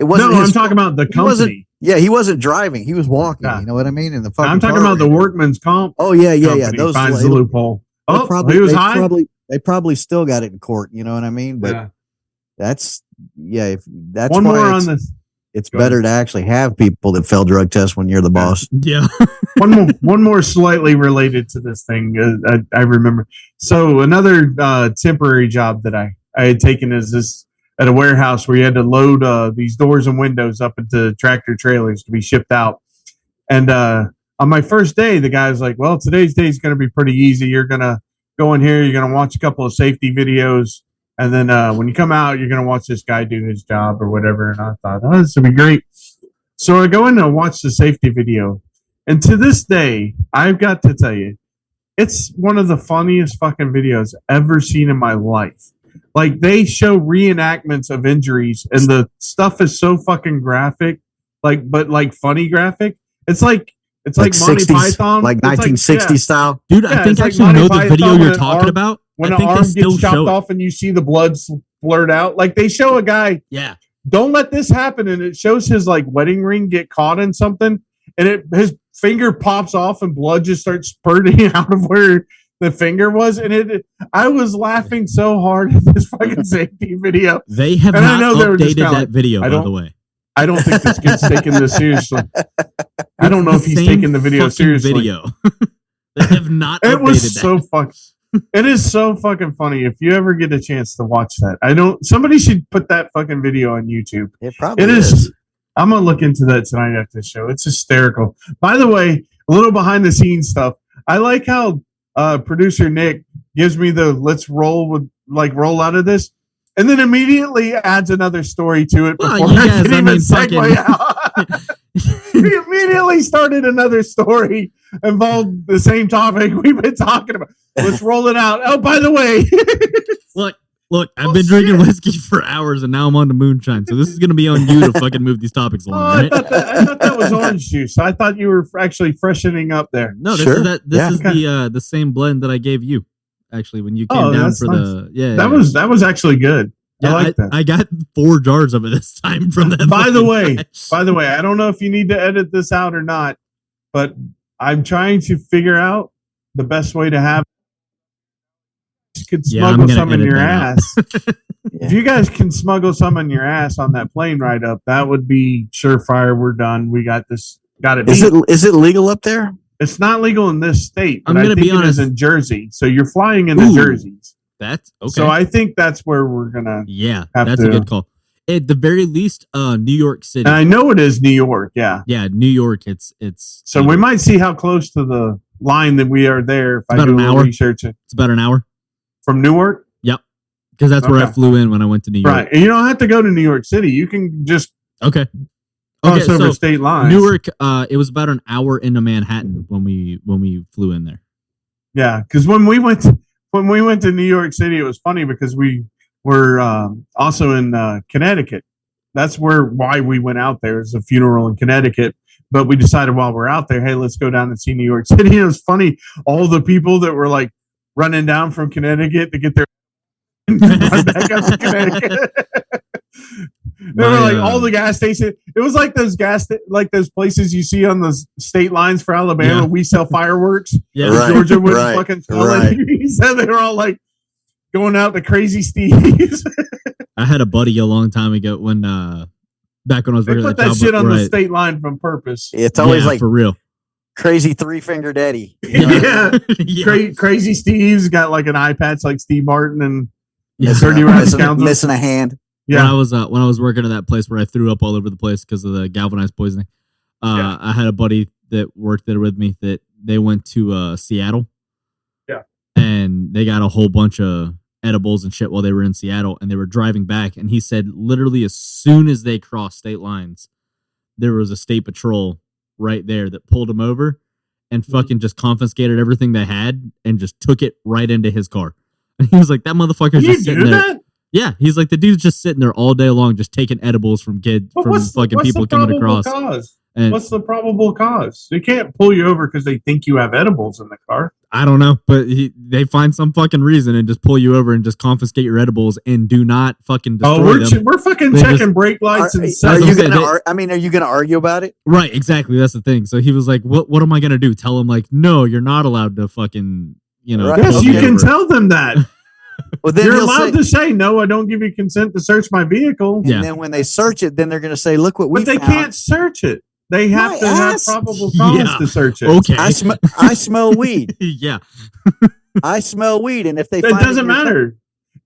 wasn't. No, I'm talking about the company. He wasn't driving. He was walking. Yeah. You know what I mean? And the fucking I'm talking about the workman's comp. Oh yeah. Those finds the loophole. Oh, probably, he was high. They probably still got it in court. You know what I mean? But that's if that's one why more on this. It's better to actually have people that fail drug tests when you're the boss. Yeah. one more slightly related to this thing. I remember. So another temporary job that I had taken is this at a warehouse where you had to load these doors and windows up into tractor trailers to be shipped out. And on my first day, the guy was like, "Well, today's day is going to be pretty easy. You're going to go in here. You're going to watch a couple of safety videos. And then when you come out, you're going to watch this guy do his job or whatever." And I thought, oh, this would be great. So I go in and watch the safety video. And to this day, I've got to tell you, it's one of the funniest fucking videos ever seen in my life. Like, they show reenactments of injuries, and the stuff is so fucking graphic, but funny graphic. It's like Monty 60s, Python. like 1960s style. Dude, I think I actually know the video you're talking about. When an arm gets chopped off and you see the blood blurred out. Like, they show a guy, don't let this happen, and it shows his wedding ring get caught in something, and his finger pops off and blood just starts spurting out of where the finger was. And I was laughing so hard at this fucking safety video. They have not updated that video, by the way. I don't think this kid's taking this seriously. I don't know if he's taking the video seriously. They have not updated it was that. So fucking. It is so fucking funny. If you ever get a chance to watch that, somebody should put that fucking video on YouTube. It probably is. I'm going to look into that tonight after the show. It's hysterical. By the way, a little behind the scenes stuff. I like how producer Nick gives me the let's roll out of this. and then immediately adds another story to it Well, before you I guys, can I even mean, segue out. We immediately started another story involved the same topic we've been talking about. Let's roll it out. Oh, by the way, Look, I've been drinking whiskey for hours and now I'm on to moonshine. So this is going to be on you to fucking move these topics along, I right? thought that was orange juice. I thought you were actually freshening up there. No, this Sure. is that. This Yeah. is the same blend that I gave you. Actually, when you came Oh, down that's for nice. the That was actually good. I like that. I got 4 jars of it this time from that. By the fucking way, I don't know if you need to edit this out or not, but I'm trying to figure out the best way to have. Could Yeah, I'm smuggle gonna some in edit your that out. ass. If you guys can smuggle some in your ass on that plane ride up, that would be surefire. We're done. We got this. Got it. Is it legal up there? It's not legal in this state, but I'm I gonna think be it is honest. in Jersey. So you're flying into Ooh. Jerseys. That's okay. So I think that's where we're gonna. yeah, have that's to- a good call. At the very least, New York City. And I know it is New York. Yeah. Yeah, New York. It's So we might see how close to the line that we are there if I about do a an little hour. research It's about an hour from Newark. because that's where I Okay. flew in when I went to New York. Right. And you don't have to go to New York City. You can just Okay. cross Okay. over So state lines. Newark. It was about an hour into Manhattan when we flew in there. Yeah, because when we went to New York City, it was funny because we were also in Connecticut. That's why we went out there. Is a funeral in Connecticut. But we decided while we're out there, hey, let's go down and see New York City. It was funny. All the people that were like running down from Connecticut to get their run back up to Connecticut. They were like all the gas stations. It was like those like those places you see on the state lines for Alabama. Yeah. We sell fireworks. Yeah. Right. Georgia wouldn't right, fucking sell right. it. He said they were all like going out to Crazy Steve's. I had a buddy a long time ago when back when I was They working put at the that job shit on where the I- state line from purpose. It's always yeah, like for real. crazy 3-fingered Eddie. Yeah. Yeah. Crazy Steve's got like an eye patch like Steve Martin and Yeah. Dirty Rotten missing, Scoundrels. missing a hand. Yeah. When I was working at that place where I threw up all over the place because of the galvanized poisoning, Yeah. I had a buddy that worked there with me that they went to Seattle. Yeah. And they got a whole bunch of edibles and shit while they were in Seattle, and they were driving back. And he said, literally, as soon as they crossed state lines, there was a state patrol right there that pulled him over and fucking just confiscated everything they had and just took it right into his car. And he was like, that motherfucker's You just sitting do there. that? Yeah, he's like, the dude's just sitting there all day long, just taking edibles from kids, But from fucking people the coming probable across. cause? And What's the probable cause? They can't pull you over because they think you have edibles in the car. I don't know, but they find some fucking reason and just pull you over and just confiscate your edibles and do not fucking destroy Oh, them. we're fucking They checking just- brake lights and Are stuff. That's you what I'm gonna? saying. Are you gonna argue about it? Right, exactly. That's the thing. So he was like, "What am I gonna do? Tell him like, no, you're not allowed to fucking, Right. Yes, pull you me can over." tell them that. Well, then You're he'll allowed say, to say, no, I don't give you consent to search my vehicle. and Yeah. then when they search it, then they're gonna say, "Look what we But they found." can't search it. They have My to have ass. probable cause Yeah. to search it. Okay. I smell weed. Yeah. I smell weed, and if they It find doesn't in your car- matter.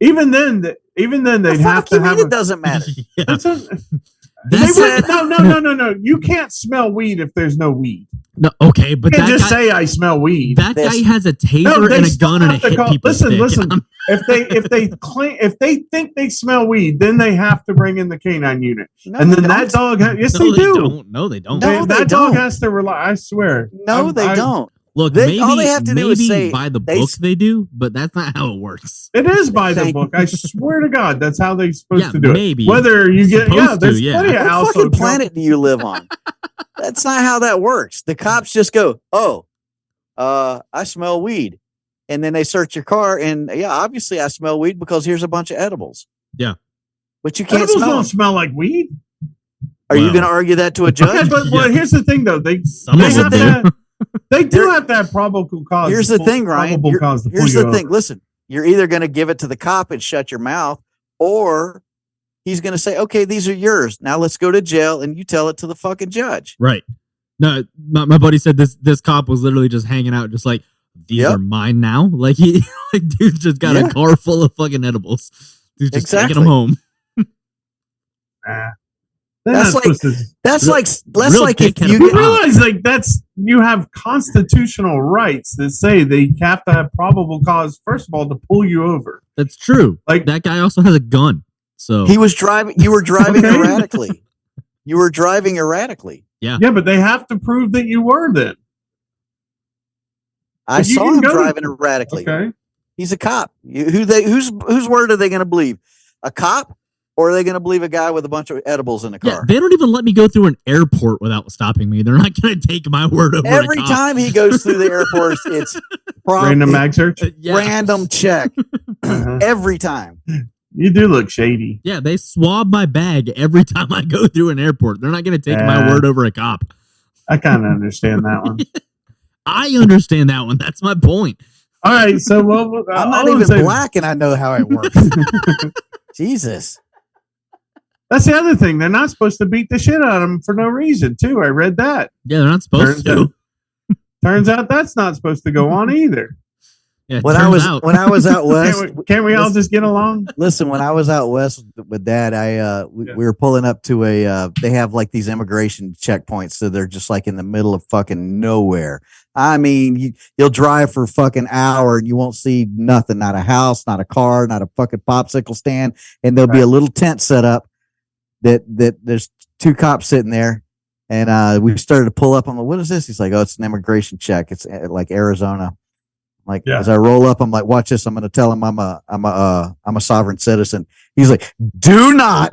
Even then, The they'd fuck have you to mean have. it doesn't matter. Yeah. That's a, they That's would, no. You can't smell weed if there's no weed. No, okay, but You can't that just guy, say I smell weed. that guy has a taser they and a still gun and a have to hit call- people listen, stick. listen. If they think they smell weed, then they have to bring in the canine unit, No, and they then that don't. dog. Yes, No, they do. don't. No, they don't. No, they that dog don't. has to rely. I swear. No, they don't. Look, All they have to do is maybe say by the they book s- they do, but that's not how it works. It is by the Thank- book. I swear to God, that's how they're supposed Yeah, to do maybe. it. Whether you get, Supposed to, there's yeah. plenty of What household fucking planet do you live on? That's not how that works. The cops just go, "Oh, I smell weed," and then they search your car, and yeah, obviously I smell weed because here's a bunch of edibles. Yeah. But you can't Edibles smell don't them. smell like weed. Are you Well. going to argue that to a judge? Okay, but well, Yeah. here's the thing, though. They Some they of have them do. to. They do Here- have to have probable cause. Here's the thing, Ryan. Probable You're- cause to pull Here's you the thing. over. Listen, you're either going to give it to the cop and shut your mouth, or he's going to say, "Okay, these are yours. Now let's go to jail," and you tell it to the fucking judge. Right. No, my buddy said this cop was literally just hanging out, just like, these Yep. are mine now. Like dude's just got Yeah. a car full of fucking edibles. He's just taking Exactly. them home. Nah. That's like that's like if dickhead you You of a realize like you have constitutional rights that say they have to have probable cause first of all to pull you over. That's true. Like- that guy also has a gun. So he was driving. You were driving Okay. erratically. You were driving erratically. yeah. Yeah, but they have to prove that you were then. I But you saw can him go- driving erratically. Okay. He's a cop. Whose word are they going to believe? A cop, or are they going to believe a guy with a bunch of edibles in the Yeah, car? they don't even let me go through an airport without stopping me. They're not going to take my word over Every a cop. time he goes through the airport, it's Random mag search. Yeah. random check. Uh-huh. Every time. You do look shady. Yeah, they swab my bag every time I go through an airport. They're not going to take my Yeah. word over a cop. I kind of understand that one. I understand that one. That's my point. All right, so well, I'm all not I'm even saying- black, and I know how it works. Jesus. That's the other thing. They're not supposed to beat the shit out of them for no reason, too. I read that. Yeah, they're not supposed to. Turns out that's not supposed to go on either. Yeah, When turns I was out. when I was out west, Can't we all just get along? listen, when I was out west with Dad, we were pulling up to a. They have like these immigration checkpoints, so they're just like in the middle of fucking nowhere. I mean, you'll drive for a fucking hour and you won't see nothing, not a house, not a car, not a fucking popsicle stand, and there'll be a little tent set up that there's two cops sitting there, and we started to pull up. I'm like, what is this? He's like, oh, it's an immigration check. It's like Arizona. Like as I roll up, I'm like, watch this. I'm going to tell him I'm a sovereign citizen. He's like, do not.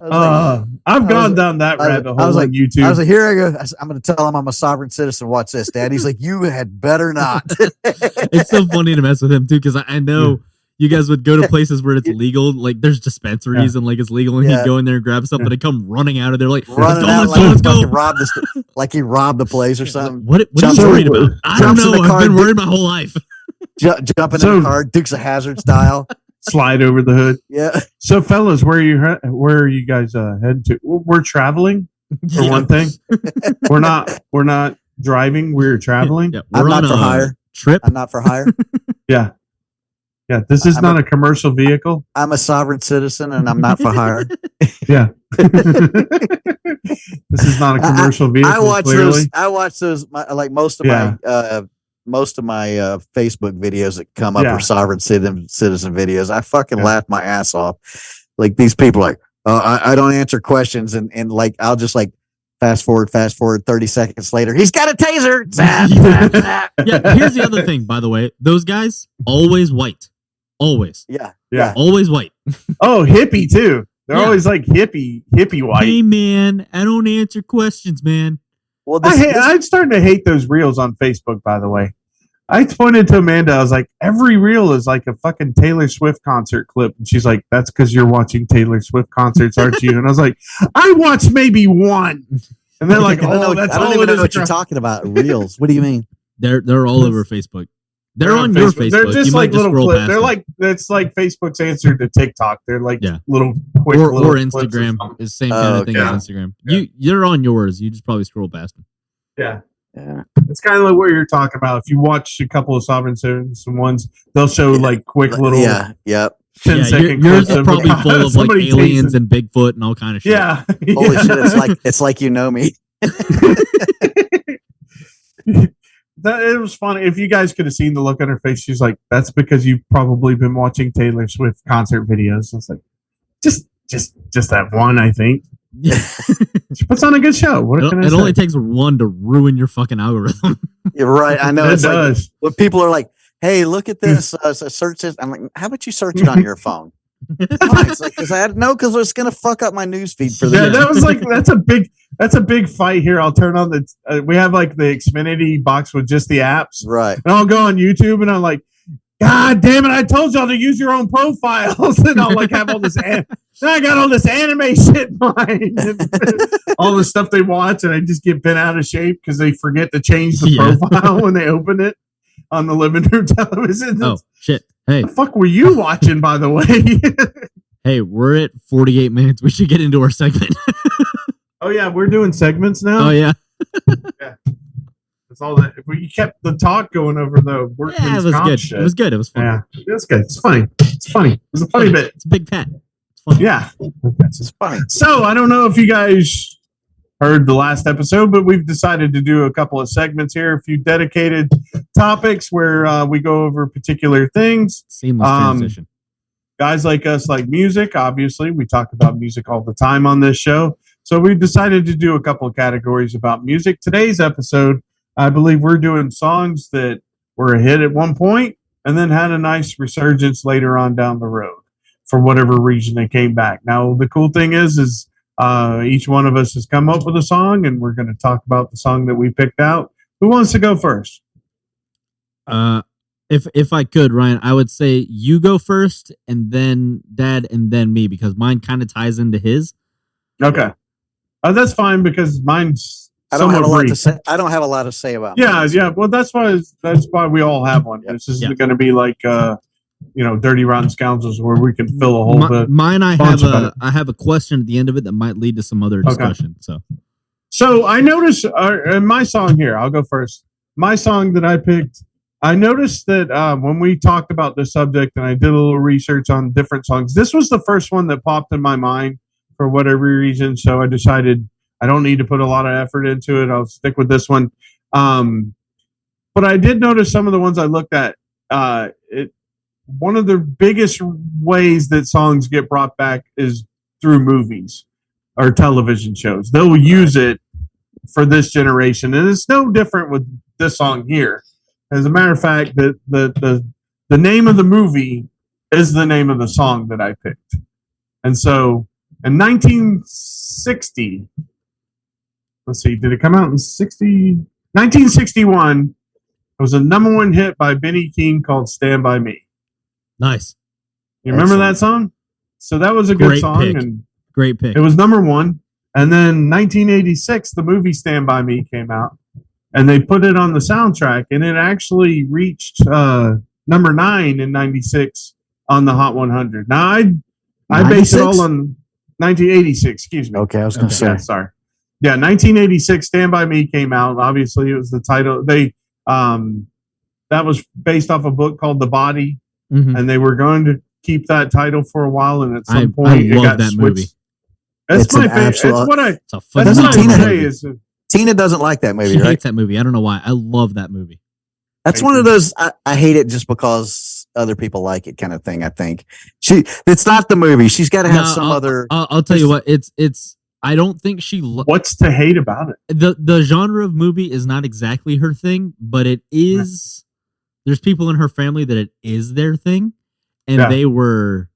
I've gone down that rabbit hole on YouTube. I was like, here I go. I'm going to tell him I'm a sovereign citizen. Watch this, Dad. He's like, you had better not. It's so funny to mess with him, too, because I know you guys would go to places where it's legal. Like, there's dispensaries and, like, it's legal, and he'd go in there and grab something and come running out of there like, let's go, let's go. Like he robbed the place or something. What are you worried about? I don't know. I've been worried my whole life. Jumping in the car, Dukes of Hazzard style. Slide over the hood. Yeah. So, fellas, where are you guys heading to? We're traveling for one thing. We're not driving. We're traveling. Yeah, I'm not for hire. Trip. I'm not for hire. Yeah. Yeah. This is not a commercial vehicle. I'm a sovereign citizen, and I'm not for hire. Yeah. This is not a commercial vehicle. I watch clearly. those. I watch those. Like most of my Facebook videos that come up are sovereign citizen videos. I fucking laugh my ass off. Like these people are like, oh, I don't answer questions, and like I'll just like fast forward 30 seconds later. He's got a taser. Zap, zap, zap. Yeah, here's the other thing, by the way. Those guys, always white. Always. Yeah. Always white. Oh, hippie too. They're always like hippie white. Hey, man, I don't answer questions, man. Well, I'm starting to hate those reels on Facebook, by the way. I pointed to Amanda. I was like, every reel is like a fucking Taylor Swift concert clip. And she's like, that's because you're watching Taylor Swift concerts, aren't you? And I was like, I watched maybe one. And they're like, oh, that's I don't all even it know is. what you're talking about. Reels. What do you mean? They're all over Facebook. They're on your Facebook. They're just you like might little scroll clips. past They're them. like, it's like Facebook's answer to TikTok. They're like little quick or little clips Instagram something. is the same kind of thing as Instagram. You're on yours. You just probably scroll past them. Yeah. It's kind of like what you're talking about. If you watch a couple of sovereign citizen ones, they'll show like quick little 10-second yours clips is probably full of like somebody aliens tasing. and Bigfoot and all kind of shit. Yeah. Holy shit! It's like you know me. It was funny. If you guys could have seen the look on her face, she's like, "That's because you've probably been watching Taylor Swift concert videos." It's like, just that one, I think. Yeah. She puts on a good show. What can I It say? only takes one to ruin your fucking algorithm. You're right. I know. It It's like does. when people are like, "Hey, look at this. Search this." I'm like, "How about you search it on your phone?" It's like, because it's gonna fuck up my news feed for the Yeah, that was like that's a big fight here. I'll turn on the we have like the Xfinity box with just the apps, right? And I'll go on YouTube and I'm like, God damn it! I told y'all to use your own profiles, and I'll like have all this. Then I got all this anime shit in mine, all the stuff they watch, and I just get bent out of shape because they forget to change the profile when they open it on the living room television. Oh shit! Hey, the fuck were you watching, by the way? Hey, we're at 48 minutes. We should get into our segment. Oh yeah, we're doing segments now. Oh yeah. Yeah. That's all that. We kept the talk going over the workman's Yeah, it was comp good. shit. It was good. It was fun. Yeah, it's good. It's funny. It's It's funny. It's a funny bit. It's a big pet. It's funny. Yeah. It's funny. So I don't know if you guys heard the last episode, but we've decided to do a couple of segments here, a few dedicated topics where we go over particular things. Seamless transition. Guys like us like music. Obviously, we talk about music all the time on this show. So we've decided to do a couple of categories about music. Today's episode, I believe we're doing songs that were a hit at one point and then had a nice resurgence later on down the road for whatever reason they came back. Now, the cool thing is each one of us has come up with a song, and we're going to talk about the song that we picked out. Who wants to go first? If I could, Ryan, I would say you go first, and then Dad, and then me, because mine kind of ties into his. Okay, that's fine because mine's. I don't have a lot to say. I don't have a lot to say about. Yeah. Well, that's why we all have one. This isn't going to be like Dirty Rotten Scoundrels where we can fill a whole bit. Mine, I have a question at the end of it that might lead to some other discussion. Okay. So I noticed in my song here, I'll go first. My song that I picked, I noticed that when we talked about this subject and I did a little research on different songs, this was the first one that popped in my mind for whatever reason. So I decided I don't need to put a lot of effort into it. I'll stick with this one. But I did notice some of the ones I looked at. One of the biggest ways that songs get brought back is through movies or television shows. They'll use it for this generation, and it's no different with this song here. As a matter of fact, the name of the movie is the name of the song that I picked. And so in 1960, let's see, did it come out in 1961, it was a #1 hit by Benny King called Stand By Me. Nice. You remember that song? So that was a good song. Pick. And great pick. It was #1. And then 1986, the movie Stand By Me came out. And they put it on the soundtrack. And it actually reached number 9 in 96 on the Hot 100. Now, I based it all on 1986. Excuse me. Okay, I was going to say. Yeah, sorry. Yeah, 1986, Stand By Me came out. Obviously, it was the title. That was based off a book called The Body. Mm-hmm. And they were going to keep that title for a while, and at some point it got switched. Movie. That's my favorite. That's what I say is Tina doesn't like that movie. She right? hates that movie. I don't know why. I love that movie. That's one of those I hate it just because other people like it kind of thing. I think it's not the movie. She's got to have some other. I'll tell you what. It's. I don't think she. What's to hate about it? The genre of movie is not exactly her thing, but it is. Right. There's people in her family that it is their thing, and they were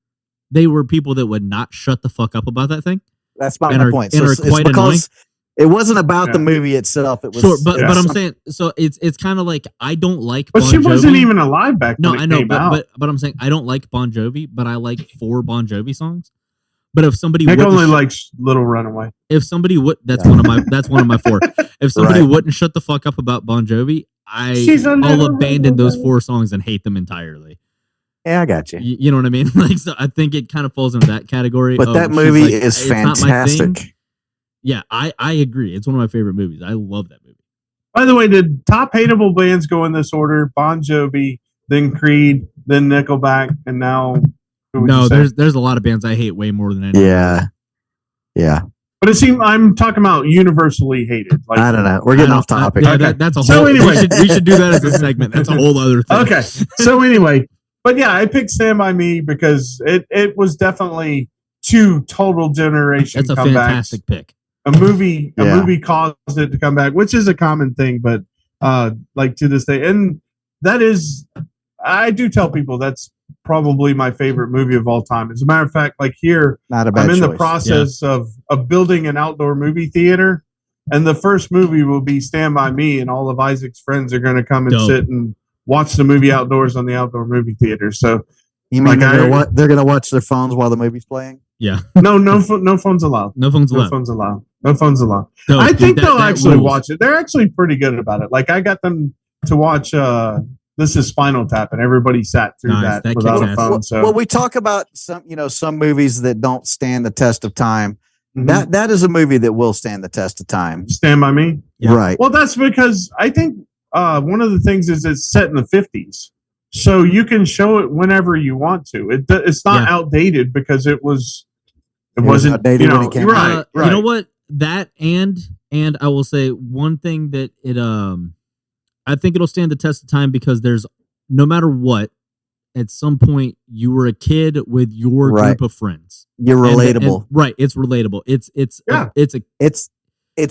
people that would not shut the fuck up about that thing. That's my point. So it's quite because it wasn't about the movie itself. It was sure, but I'm saying so it's kind of like I don't like. But Bon she Jovi. wasn't even alive back then. No, I know, but I'm saying I don't like Bon Jovi, but I like 4 Bon Jovi songs. But if somebody only likes Little Runaway. If somebody would, that's one of my 4. If somebody wouldn't shut the fuck up about Bon Jovi, I'll abandon those 4 songs and hate them entirely. Yeah, I got you. You know what I mean? Like, so I think it kind of falls into that category. But that movie is fantastic. Yeah, I agree. It's one of my favorite movies. I love that movie. By the way, did top hateable bands go in this order? Bon Jovi, then Creed, then Nickelback, and now. No, there's a lot of bands I hate way more than anyone. Yeah. But it seems I'm talking about universally hated. Like, I don't know. We're getting off topic. That's a whole. So anyway, we should do that as a segment. That's a whole other thing. Okay. So anyway, but yeah, I picked Stand By Me because it was definitely 2 total generation. That's a fantastic pick. A movie caused it to come back, which is a common thing, but like to this day, and that is, I do tell people that's probably my favorite movie of all time. As a matter of fact, like here, I'm in the process of building an outdoor movie theater, and the first movie will be Stand By Me, and all of Isaac's friends are going to come and sit and watch the movie outdoors on the outdoor movie theater. So you mean they're going to watch their phones while the movie's playing? Yeah. No phones allowed. No phones allowed. No phones allowed. No, I think they'll actually watch it. They're actually pretty good about it. Like I got them to watch This Is Spinal Tap, and everybody sat through that without a phone. Well, we talk about some movies that don't stand the test of time. Mm-hmm. That is a movie that will stand the test of time. Stand By Me? Yeah. Right. Well, that's because I think one of the things is it's set in the 50s. so you can show it whenever you want to. It's not outdated because it wasn't outdated when it came out. Right. You know what? That and I will say one thing that it I think it'll stand the test of time because there's no matter what, at some point you were a kid with your group of friends. You're relatable. Right. It's relatable. It's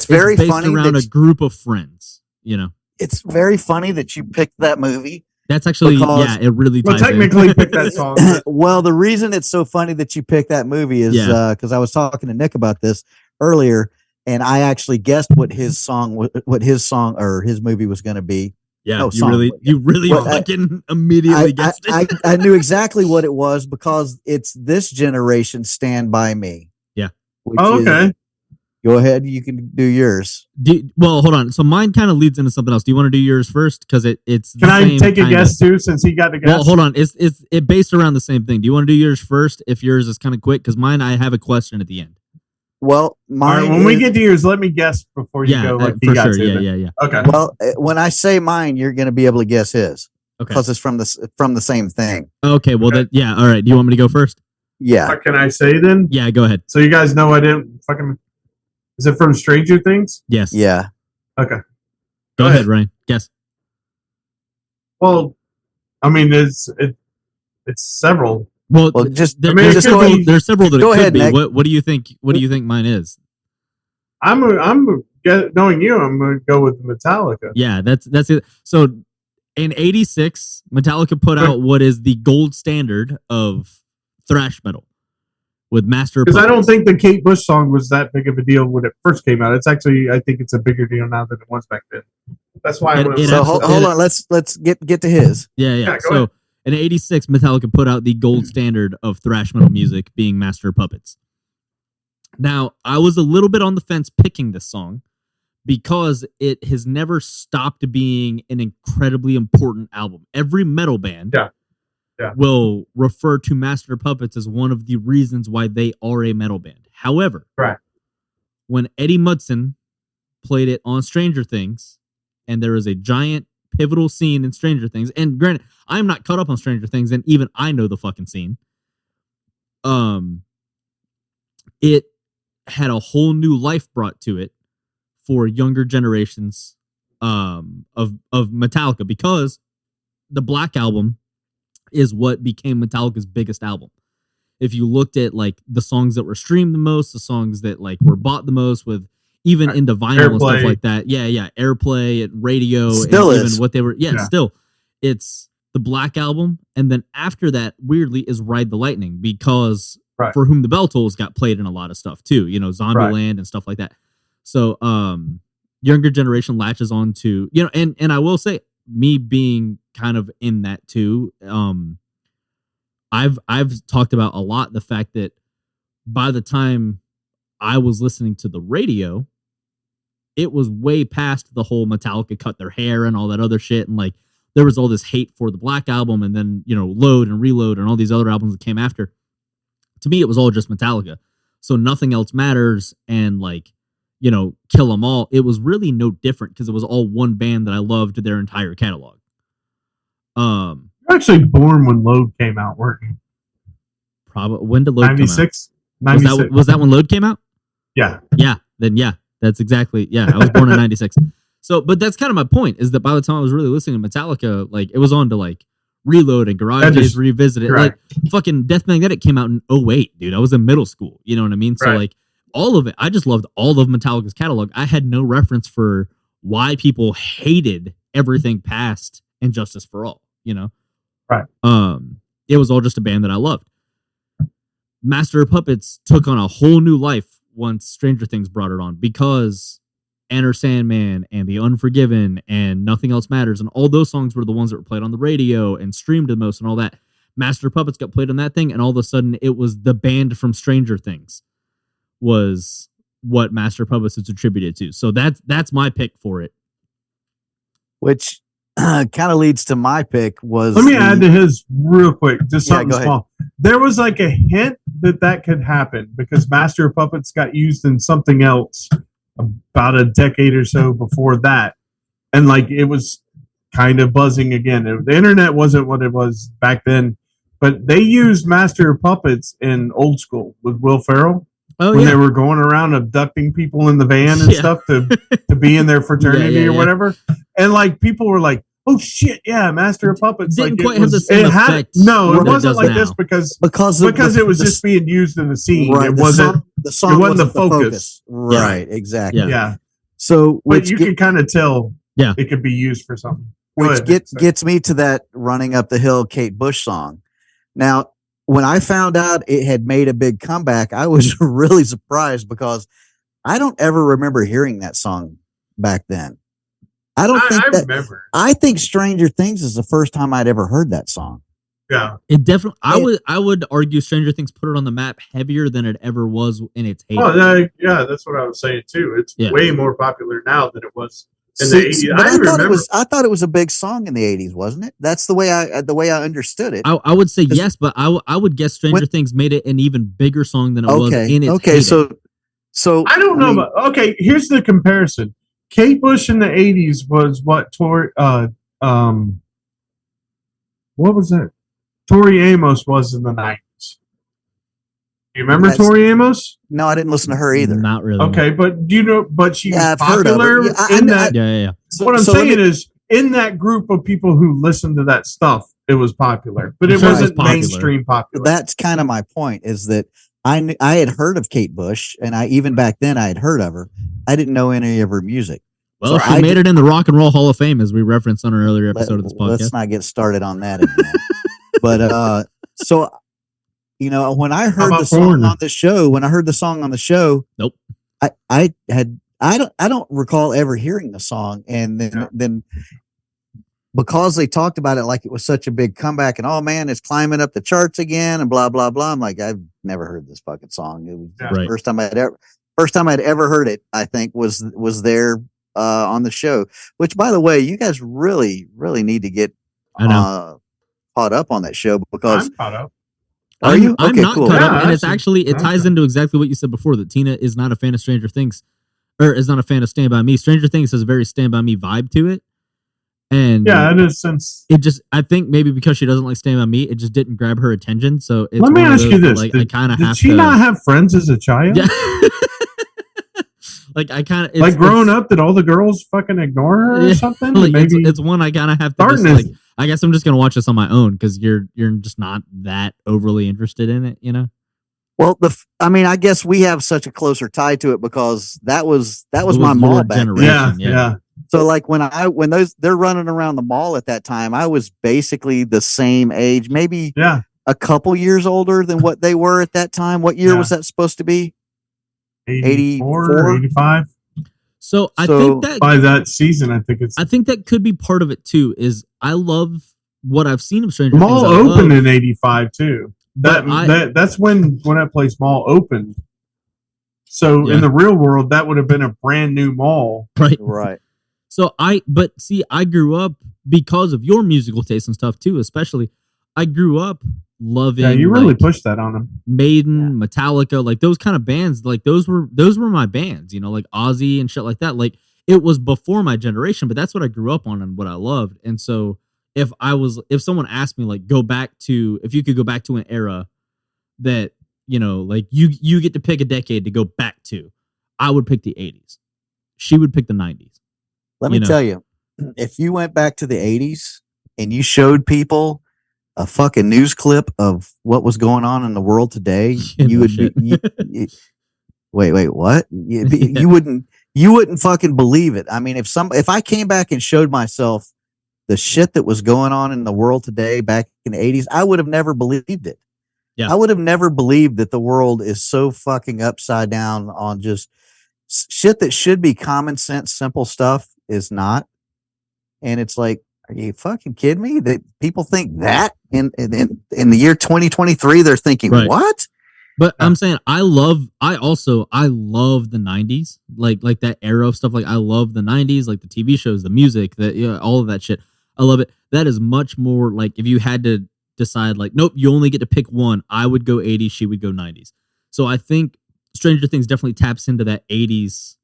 very based funny around a group of friends, you know. It's very funny that you picked that movie. That's actually it really ties technically picked that song. Well, the reason it's so funny that you picked that movie is because I was talking to Nick about this earlier, and I actually guessed what his movie was going to be. Yeah, you really fucking immediately guessed it. I knew exactly what it was because it's this generation Stand By Me. Yeah. Okay. Go ahead. You can do yours. Well, hold on. So mine kind of leads into something else. Do you want to do yours first? Because it's. Can I take a guess too, since he got the guess? Well, hold on. It's based around the same thing. Do you want to do yours first? If yours is kind of quick, because mine, I have a question at the end. Well, mine. All right, when we get to yours, let me guess before you go. Like for sure. Yeah. Okay. Well, when I say mine, you're going to be able to guess his. Okay. Because it's from the same thing. Okay. Well, all right. Do you want me to go first? Yeah. What can I say then? Yeah. Go ahead. So you guys know I didn't fucking. Is it from Stranger Things? Yes. Yeah. Okay. Go ahead, Ryan. Guess. Well, I mean, it's several. Well, there's several that go it could ahead, be. Nick. What do you think? What do you think mine is? Knowing you, I'm gonna go with Metallica. Yeah, that's it. So in '86, Metallica put out what is the gold standard of thrash metal with Master. Because I don't think the Kate Bush song was that big of a deal when it first came out. It's actually, I think it's a bigger deal now than it was back then. That's why. Hold on. Let's get to his. Yeah. So in '86, Metallica put out the gold standard of thrash metal music, being Master of Puppets. Now, I was a little bit on the fence picking this song because it has never stopped being an incredibly important album. Every metal band will refer to Master of Puppets as one of the reasons why they are a metal band. However, when Eddie Munson played it on Stranger Things, and there is a giant pivotal scene in Stranger Things, and granted, I'm not caught up on Stranger Things, and even I know the fucking scene. It had a whole new life brought to it for younger generations of Metallica, because the Black Album is what became Metallica's biggest album. If you looked at like the songs that were streamed the most, the songs that like were bought the most, with even into vinyl and stuff like that. Yeah. Airplay and radio. Still and is. even what they were. Yeah, still. It's the Black Album. And then after that, weirdly, is Ride the Lightning, because For Whom the Bell Tolls got played in a lot of stuff too. You know, Zombieland and stuff like that. So younger generation latches on to, you know, and I will say, me being kind of in that too, I've talked about a lot the fact that by the time I was listening to the radio, it was way past the whole Metallica cut their hair and all that other shit, and like there was all this hate for the Black Album, and then, you know, Load and Reload and all these other albums that came after. To me, it was all just Metallica, so Nothing Else Matters and like, you know, Kill 'Em All, it was really no different because it was all one band that I loved their entire catalog. You're actually born when Load came out, weren't you? Probably. When did Load 96? come out? 96. Was that when Load came out? Yeah. Then that's exactly. Yeah, I was born in 96. So, but that's kind of my point, is that by the time I was really listening to Metallica, like it was on to like Reload and Garage Days Revisited. Like fucking Death Magnetic came out in 08, dude. I was in middle school. You know what I mean? So like all of it, I just loved all of Metallica's catalog. I had no reference for why people hated everything past Injustice for All, you know? Right. It was all just a band that I loved. Master of Puppets took on a whole new life once Stranger Things brought it on, because Enter Sandman and The Unforgiven and Nothing Else Matters and all those songs were the ones that were played on the radio and streamed the most and all that. Master of Puppets got played on that thing, and all of a sudden it was the band from Stranger Things was what Master of Puppets is attributed to. So that's my pick for it. Which kind of leads to my pick was... Let me add to his real quick, just something small. There was like a hint that could happen because Master of Puppets got used in something else about a decade or so before that. And like it was kind of buzzing again. The internet wasn't what it was back then, but they used Master of Puppets in Old School with Will Ferrell. Oh, when yeah. they were going around abducting people in the van and stuff to be in their fraternity or whatever. And like people were like, oh shit, yeah, Master of Puppets. Didn't like quite it have the was, same it had, effect no, that it it wasn't does like now. this because it was just being used in the scene. Right, It wasn't the song it wasn't the wasn't focus. Right, exactly. Yeah. So But you can kind of tell it could be used for something. Which gets me to that Running Up the Hill Kate Bush song. Now, when I found out it had made a big comeback, I was really surprised because I don't ever remember hearing that song back then. I remember. I think Stranger Things is the first time I'd ever heard that song. Yeah. It definitely I would argue Stranger Things put it on the map heavier than it ever was in its heyday. Oh, yeah, that's what I was saying too. It's way more popular now than it was in the 80s. But I thought it was a big song in the 80s, wasn't it? That's the way I understood it. I would say yes, but I would guess Stranger Things made it an even bigger song than it was in its heyday. So I don't know, but okay, here's the comparison. Kate Bush in the 80s was what what was it? Tori Amos was in the 90s. You remember Tori Amos? No, I didn't listen to her either. Not really. Okay, but do you know? But she was I've popular heard of her. in that. Yeah. So what I'm saying is, in that group of people who listened to that stuff, it was popular, but it wasn't mainstream popular. That's kind of my point. Is that I had heard of Kate Bush, and even back then I had heard of her. I didn't know any of her music. Well, so she made it in the Rock and Roll Hall of Fame, as we referenced on an earlier episode of this podcast. Let's not get started on that again. But so, when I heard the song on the show, nope. I don't recall ever hearing the song, and then because they talked about it like it was such a big comeback, and oh man, it's climbing up the charts again, and blah blah blah. I'm like, I've never heard this fucking song. It was the first time I'd ever heard it. I think was there on the show. Which, by the way, you guys really need to get caught up on that show because I'm caught up. Are you? I'm okay, not cool. caught up, and it's actually it ties into exactly what you said before. That Tina is not a fan of Stranger Things, or is not a fan of Stand By Me. Stranger Things has a very Stand By Me vibe to it, and in a sense, it just I think maybe because she doesn't like Stand By Me, it just didn't grab her attention. So it's let me ask you this: like, I kind of did she not have friends as a child? Yeah. Like I kind of like growing up, did all the girls fucking ignore her or something? Like maybe it's one I kind of have to just, like. I guess I'm just gonna watch this on my own because you're just not that overly interested in it, you know. Well, I guess we have such a closer tie to it because that was my mall back then. Yeah. So like when they're running around the mall at that time, I was basically the same age, maybe a couple years older than what they were at that time. What year was that supposed to be? 84, 85. So I think that by that season, I think that could be part of it too. Is I love what I've seen of Stranger Things. Mall opened in 85 too. That's when that place Mall opened. So in the real world, that would have been a brand new mall, right. So I grew up because of your musical taste and stuff too. Especially, I grew up loving. Yeah, you really pushed that on them. Maiden, Metallica, like those kind of bands. Like those were my bands. You know, like Ozzy and shit like that. Like it was before my generation, but that's what I grew up on and what I loved. And so if someone asked me like if you could go back to an era that like you get to pick a decade to go back to, I would pick the 80s. She would pick the 90s. Let me tell you, if you went back to the 80s and you showed people a fucking news clip of what was going on in the world today, you would wait, what? You wouldn't fucking believe it. I mean, if I came back and showed myself the shit that was going on in the world today back in the 80s, I would have never believed it. Yeah. I would have never believed that the world is so fucking upside down on just shit that should be common sense, simple stuff is not. And it's like, are you fucking kidding me? That people think that in the year 2023, they're thinking, what? But I'm saying I love the 90s, like that era of stuff. Like I love the 90s, like the TV shows, the music, all of that shit. I love it. That is much more like if you had to decide, like, nope, you only get to pick one. I would go 80s, she would go 90s. So I think Stranger Things definitely taps into that 80s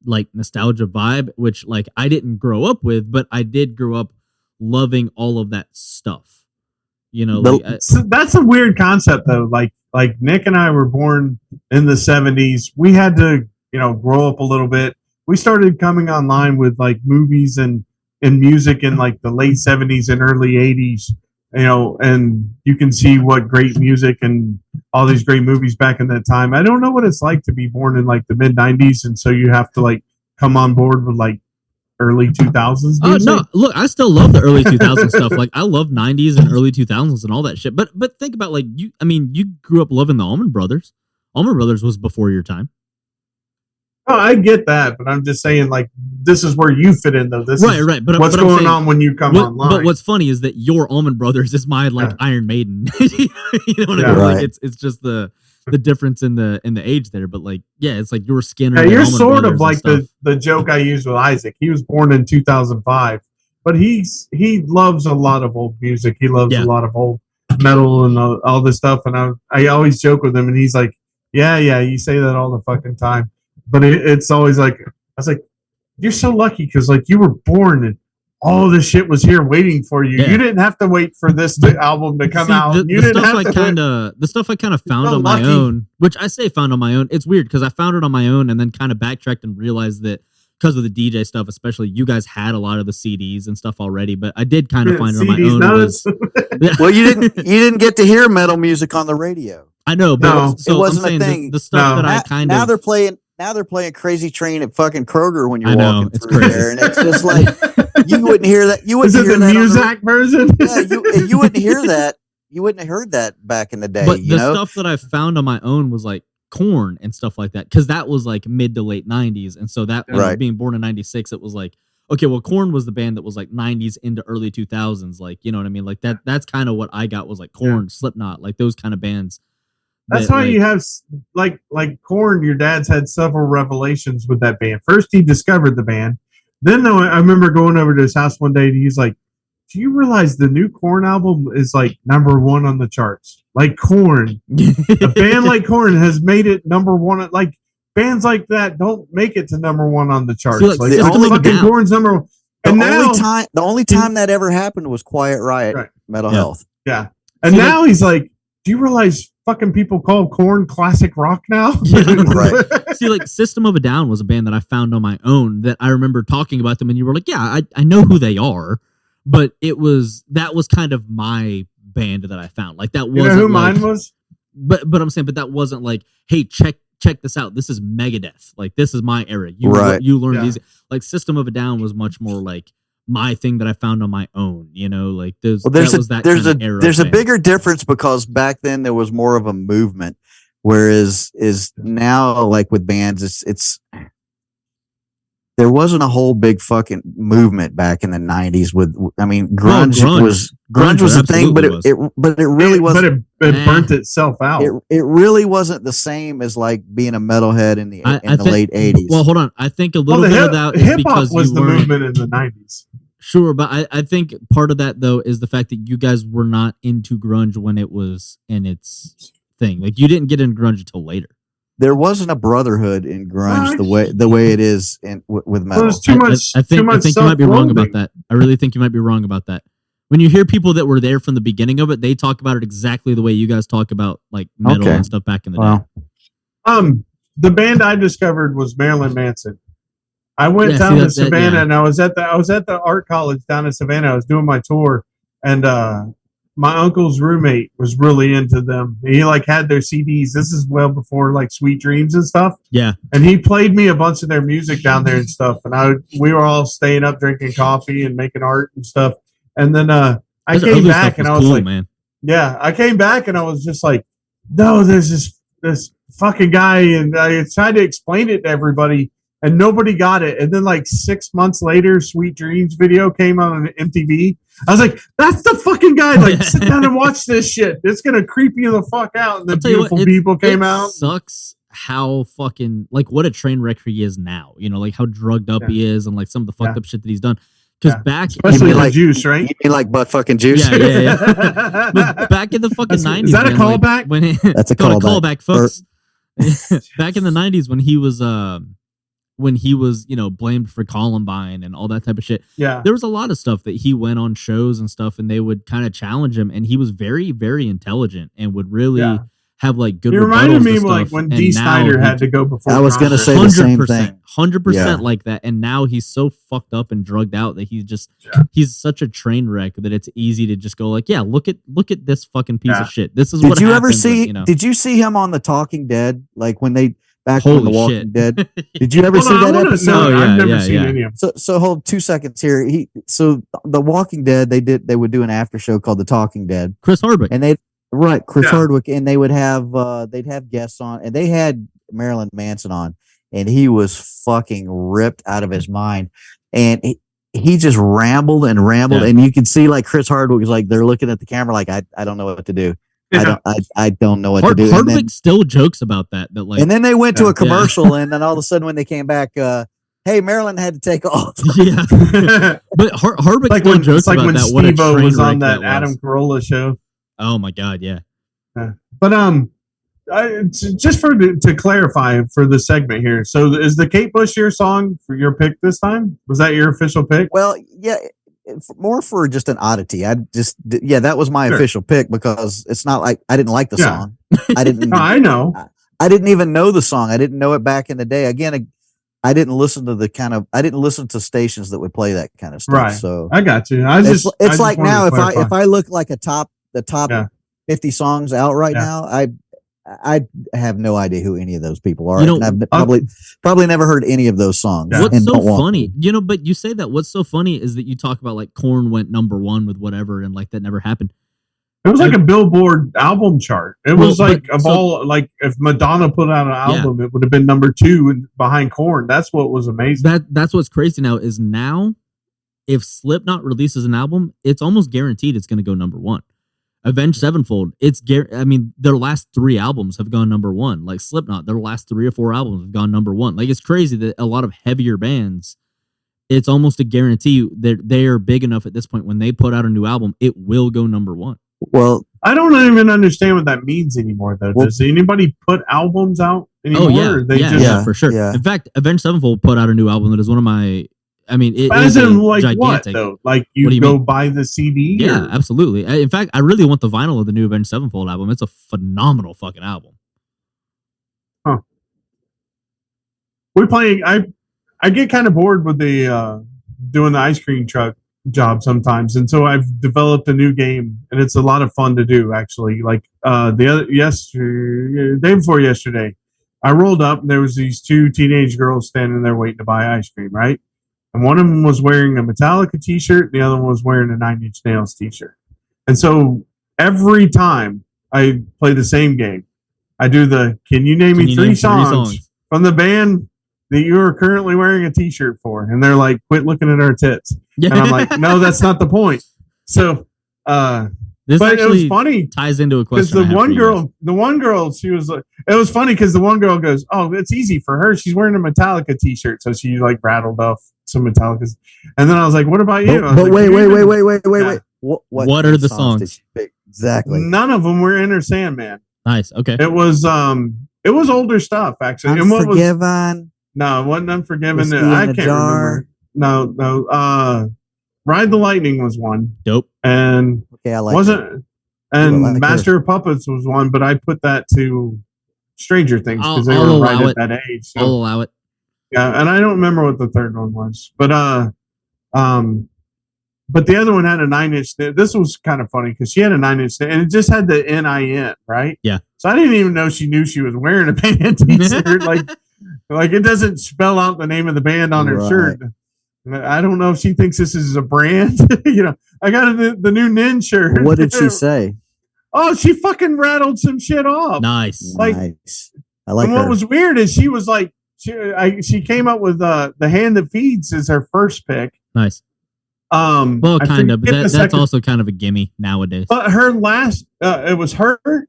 like nostalgia vibe, which like I didn't grow up with, but I did grow up loving all of that stuff. You know, like, So that's a weird concept though. Like Nick and I were born in the 70s. We had to, grow up a little bit. We started coming online with like movies and music in like the late 70s and early 80s. And you can see what great music and all these great movies back in that time. I don't know what it's like to be born in like the mid 90s, and so you have to like come on board with like early 2000s music. No, look, I still love the early 2000s stuff. Like I love 90s and early 2000s and all that shit. But think about like you grew up loving the Allman Brothers. Allman Brothers was before your time. Oh, I get that, but I'm just saying, like, this is where you fit in, though. This is right. But what's but going on when you come online. But what's funny is that your Allman Brothers is my like Iron Maiden. You know what I mean? Right. Like it's just the difference in the age there. But like, yeah, it's like your Skinner. Yeah, you're Allman sort Brothers of like the joke I used with Isaac. He was born in 2005, but he loves a lot of old music. He loves a lot of old metal and all this stuff. And I always joke with him, and he's like, yeah, you say that all the fucking time. But it's always like, I was like, you're so lucky because like you were born and all this shit was here waiting for you. Yeah. You didn't have to wait for this album to come out. The stuff I kind of found on my own, which I say found on my own. It's weird because I found it on my own and then kind of backtracked and realized that because of the DJ stuff, especially, you guys had a lot of the CDs and stuff already. But I did kind of find it on my own. Well, you didn't get to hear metal music on the radio. I know, but it wasn't a thing. The stuff that I kind now of they're playing Crazy Train at fucking Kroger when you're I know, walking it's through crazy. there, and it's just like you wouldn't hear that. You wouldn't Is it hear the that Muzak version? Yeah, you wouldn't hear that. You wouldn't have heard that back in the day. But you know? Stuff that I found on my own was like Korn and stuff like that, because that was like mid to late 90s, and so that being born in 96, it was like, okay, well, Korn was the band that was like 90s into early 2000s, like, you know what I mean, like that's kind of what I got was like Korn, Slipknot, like those kind of bands. That's why you have like Korn. Your dad's had several revelations with that band. First, he discovered the band. Then, though, I remember going over to his house one day, and he's like, "Do you realize the new Korn album is like #1 on the charts? Like Korn, a band like Korn has made it #1. Like bands like that don't make it to #1 on the charts. See, like, like the only fucking Korn's #1. And the only time that ever happened was Quiet Riot, Mental Health. Yeah, and now he's like, "Do you realize fucking people call Korn classic rock now?" Right. See, like System of a Down was a band that I found on my own that I remember talking about them, and you were like, "Yeah, I know who they are," but that was kind of my band that I found. Like that wasn't, you know who mine was? But I'm saying, but that wasn't like, "Hey, check this out. This is Megadeth. Like this is my era. You learn these." Like System of a Down was much more like my thing that I found on my own, you know, like there's a bigger difference because back then there was more of a movement, whereas now, like with bands, it's there wasn't a whole big fucking movement back in the 90s grunge was a thing, but it really wasn't. But it burnt itself out. It really wasn't the same as like being a metalhead in the late 80s. Well, hold on. I think a little bit of that is because was the movement in the 90s. Sure, but I think part of that though is the fact that you guys were not into grunge when it was in its thing. Like you didn't get into grunge until later. There wasn't a brotherhood in grunge the way it is with metal. There's too much. I think you might be wrong about that. I really think you might be wrong about that. When you hear people that were there from the beginning of it, they talk about it exactly the way you guys talk about like metal and stuff back in the day. The band I discovered was Marilyn Manson. I went down to Savannah, and I was at the art college down in Savannah. I was doing my tour, and my uncle's roommate was really into them. He like had their CDs. This is well before like Sweet Dreams and stuff. Yeah. And he played me a bunch of their music down there and stuff. And we were all staying up drinking coffee and making art and stuff. And then I came back and I was cool, like, man. Yeah, I came back and I was just like, no, there's this fucking guy, and I tried to explain it to everybody. And nobody got it. And then like 6 months later, Sweet Dreams video came on MTV. I was like, that's the fucking guy. Like, sit down and watch this shit. It's going to creep you the fuck out. And the beautiful people came out. It sucks how fucking, like, what a train wreck he is now. You know, like how drugged up he is and like some of the fucked up shit that he's done. Because back, especially like Juice, right? You mean like butt fucking Juice? Yeah. But back in the fucking 90s. Is that a callback? That's a callback, folks. Back in the 90s when he was, when he was, blamed for Columbine and all that type of shit. Yeah. There was a lot of stuff that he went on shows and stuff, and they would kind of challenge him, and he was very, very intelligent and would really have like good. He reminded me of like when D. Snyder had to go before. I was going to say the same thing. 100% like that. And now he's so fucked up and drugged out that he's such a train wreck that it's easy to just go like, yeah, look at this fucking piece of shit. This is what you ever happens see? when, Did you see him on The Talking Dead? Like when they back Holy on The Walking shit. Dead. Did you ever see that episode? No, I've never seen any of them. So hold 2 seconds here. So The Walking Dead, they would do an after show called The Talking Dead. Chris Hardwick. And Chris Hardwick, and they would have they'd have guests on, and they had Marilyn Manson on, and he was fucking ripped out of his mind, and he just rambled, and you could see like Chris Hardwick was like they're looking at the camera like I don't know what to do. I don't know what to do. Hardwick still jokes about that like, and then they went to a commercial, and then all of a sudden when they came back, hey, Marilyn had to take off. But Hardwick like still when, jokes like about when that. What a Steve-O train was wreck on that was. Adam Carolla show. Oh my god, yeah. But just to clarify for the segment here. So is the Kate Bush your song for your pick this time? Was that your official pick? Well, yeah, more for just an oddity. That was my official pick because it's not like I didn't like the song. I didn't. No, I know. I didn't even know the song. I didn't know it back in the day. Again, I didn't listen to I didn't listen to stations that would play that kind of stuff. Right. So I got you. It's like now if I look like the top 50 songs out right now, I have no idea who any of those people are. And I've probably never heard any of those songs. Yeah. What's so funny, but you say that what's so funny is that you talk about like Korn went #1 with whatever and like that never happened. It was like a Billboard album chart. It was like if Madonna put out an album, it would have been #2 and behind Korn. That's what was amazing. That's what's crazy now is if Slipknot releases an album, it's almost guaranteed it's going to go #1. Avenged Sevenfold, their last 3 albums have gone #1. Like Slipknot, their last 3 or 4 albums have gone #1. Like it's crazy that a lot of heavier bands, it's almost a guarantee that they are big enough at this point when they put out a new album, it will go #1. Well, I don't even understand what that means anymore, though. Does anybody put albums out anymore? Oh yeah, for sure. Yeah. In fact, Avenged Sevenfold put out a new album that is one of my. It as is in like gigantic. what though? Like you go buy the CD? Yeah, or? absolutely. In fact, I really want the vinyl of the new Avenged Sevenfold album. It's a phenomenal fucking album. Huh. We're playing. I get kind of bored with the doing the ice cream truck job sometimes, and so I've developed a new game, and it's a lot of fun to do actually. Like day before yesterday, I rolled up and there was these 2 teenage girls standing there waiting to buy ice cream, right? And one of them was wearing a Metallica t-shirt, and the other one was wearing a 9 Inch Nails t-shirt. And so every time I play the same game, I do can you name me 3 songs from the band that you are currently wearing a t-shirt for? And they're like, quit looking at our tits. And I'm like, no, that's not the point. So, this but it was funny. Ties into a question. Because the one girl, she was like, it was funny because the one girl goes, oh, it's easy for her. She's wearing a Metallica t-shirt. So she like rattled off some Metallicas. And then I was like, what about you? But wait. What are the songs? Did you pick? Exactly. None of them were Enter Sandman. Nice. Okay. It was older stuff actually. Unforgiven. No, it wasn't Unforgiven. Whiskey I in a can't Jar. remember. No. Ride the Lightning was one. Dope. And okay, I like wasn't it. and I like Master of Puppets was one, but I put that to Stranger Things because they were right at that age. So. I'll allow it. Yeah, and I don't remember what the third one was, but the other one had a 9 Inch. This was kind of funny because she had a 9 Inch, and it just had the NIN, right? Yeah. So I didn't even know she knew she was wearing a band t-shirt. like it doesn't spell out the name of the band on her shirt. I don't know if she thinks this is a brand. I got the new Nin shirt. What did she say? Oh, she fucking rattled some shit off. Nice. Nice. I like and her. what was weird is she was like, she came up with The Hand That Feeds as her first pick. Nice. Well, kind of, but that's also kind of a gimme nowadays. But her last, it was her,